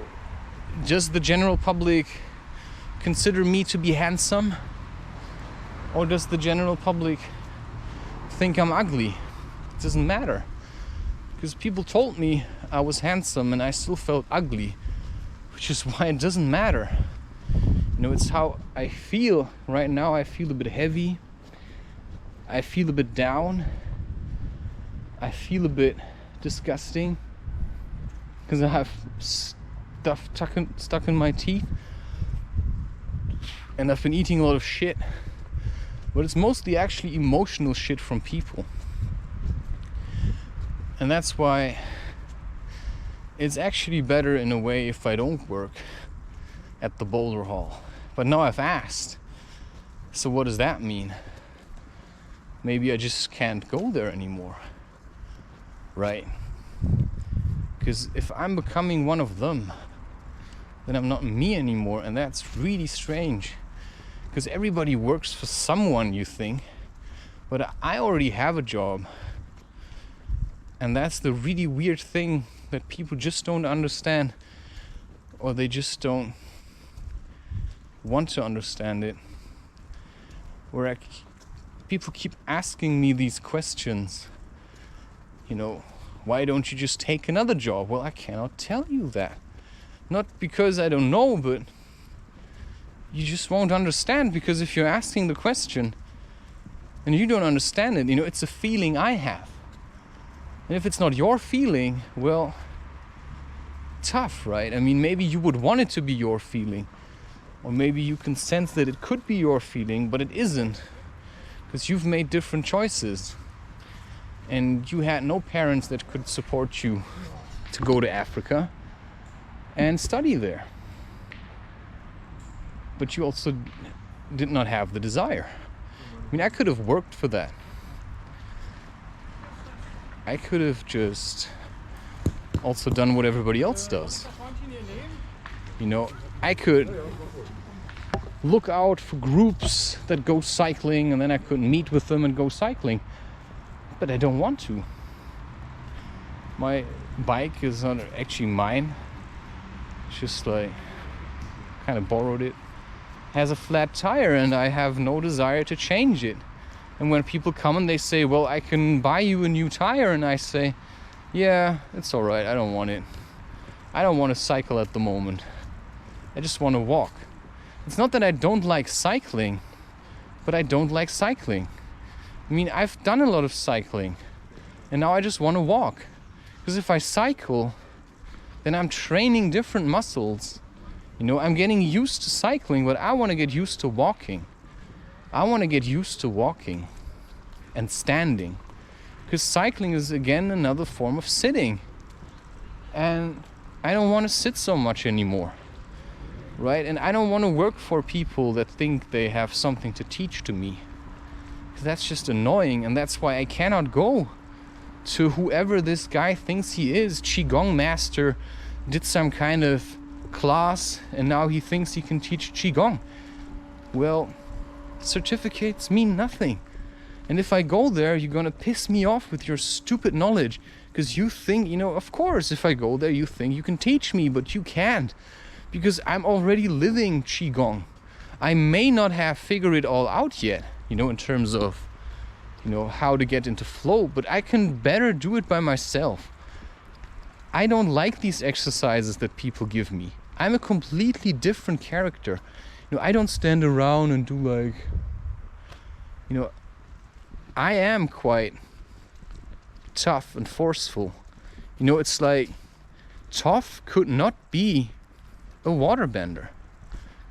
does the general public consider me to be handsome? Or does the general public think I'm ugly? It doesn't matter. Because people told me I was handsome and I still felt ugly. Which is why it doesn't matter. You know, it's how I feel right now. I feel a bit heavy. I feel a bit down. I feel a bit disgusting. Because I have stuff stuck in my teeth. and I've been eating a lot of shit, but it's mostly actually emotional shit from people. And that's why it's actually better in a way if I don't work at the boulder hall. But now I've asked, so what does that mean? Maybe I just can't go there anymore, right? Because if I'm becoming one of them, then I'm not me anymore, and that's really strange. Because everybody works for someone, you think, but I already have a job. And that's the really weird thing that people just don't understand, or they just don't want to understand it. Where people keep asking me these questions, you know, why don't you just take another job? Well, I cannot tell you that. Not because I don't know, but you just won't understand, because if you're asking the question and you don't understand it, you know, it's a feeling I have. And if it's not your feeling, well, tough, right? I mean, maybe you would want it to be your feeling. Or maybe you can sense that it could be your feeling, but it isn't. Because you've made different choices. And you had no parents that could support you to go to Africa and study there. But you also did not have the desire. I mean, I could have worked for that. I could have just also done what everybody else does. You know, I could look out for groups that go cycling, and then I could meet with them and go cycling. But I don't want to. My bike is not actually mine. It's just like, kind of borrowed it. Has a flat tire, and I have no desire to change it. And when people come and they say, well, I can buy you a new tire, and I say, yeah, it's all right, I don't want it. I don't want to cycle at the moment. I just want to walk. It's not that I don't like cycling, but I don't like cycling. I mean, I've done a lot of cycling, and now I just want to walk. Because if I cycle, then I'm training different muscles. You know, I'm getting used to cycling, but I want to get used to walking. I want to get used to walking and standing. Because cycling is, again, another form of sitting. And I don't want to sit so much anymore. Right? And I don't want to work for people that think they have something to teach to me. Because that's just annoying, and that's why I cannot go to whoever this guy thinks he is. Qigong master, did some kind of class, and now he thinks he can teach Qigong. Well, certificates mean nothing. And if I go there, you're gonna piss me off with your stupid knowledge. Because you think, you know, of course, if I go there, you think you can teach me, but you can't. Because I'm already living Qigong. I may not have figured it all out yet, you know, in terms of, you know, how to get into flow, but I can better do it by myself. I don't like these exercises that people give me. I'm a completely different character. You know, I don't stand around and do like, you know, I am quite tough and forceful. You know, it's like Toph could not be a waterbender.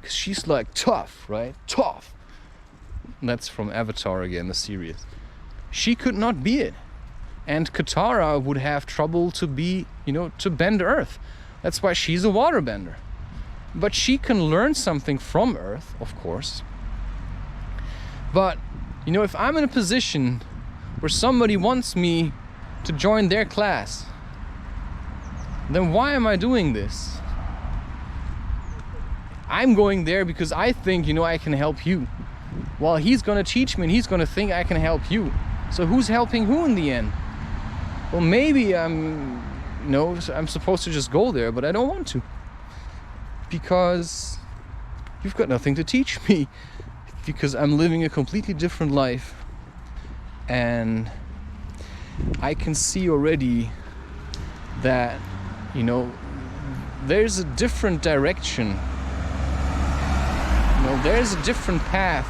Because she's like tough, right? Tough. That's from Avatar again, the series. She could not be it. And Katara would have trouble to be, you know, to bend Earth. That's why she's a waterbender. But she can learn something from Earth, of course. But, you know, if I'm in a position where somebody wants me to join their class, then why am I doing this? I'm going there because I think, you know, I can help you. Well, he's gonna teach me and he's gonna think I can help you. So who's helping who in the end? Well, maybe I'm supposed to just go there, but I don't want to. Because you've got nothing to teach me. Because I'm living a completely different life. And I can see already that, you know, there's a different direction. You know, there's a different path.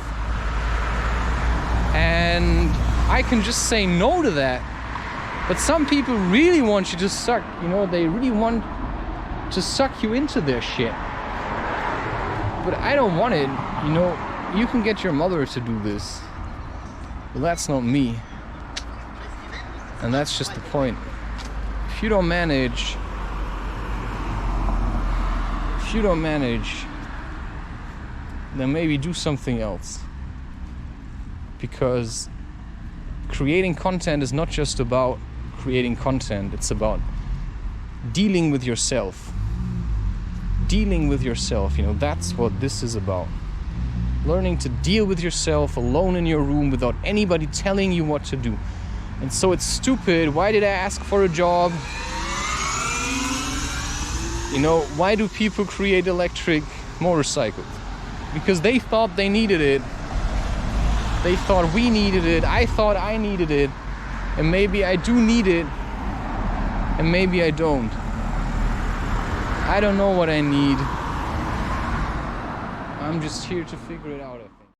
And I can just say no to that. But some people really want you to suck, you know, they really want to suck you into their shit. But I don't want it, you know. You can get your mother to do this. Well, that's not me. And that's just the point. If you don't manage, then maybe do something else. Because creating content is not just about creating content, it's about dealing with yourself. Dealing with yourself, you know, that's what this is about. Learning to deal with yourself alone in your room without anybody telling you what to do. And so it's stupid. Why did I ask for a job? You know, why do people create electric motorcycles? Because they thought they needed it. They thought we needed it. I thought I needed it. And maybe I do need it. And maybe I don't. I don't know what I need. I'm just here to figure it out.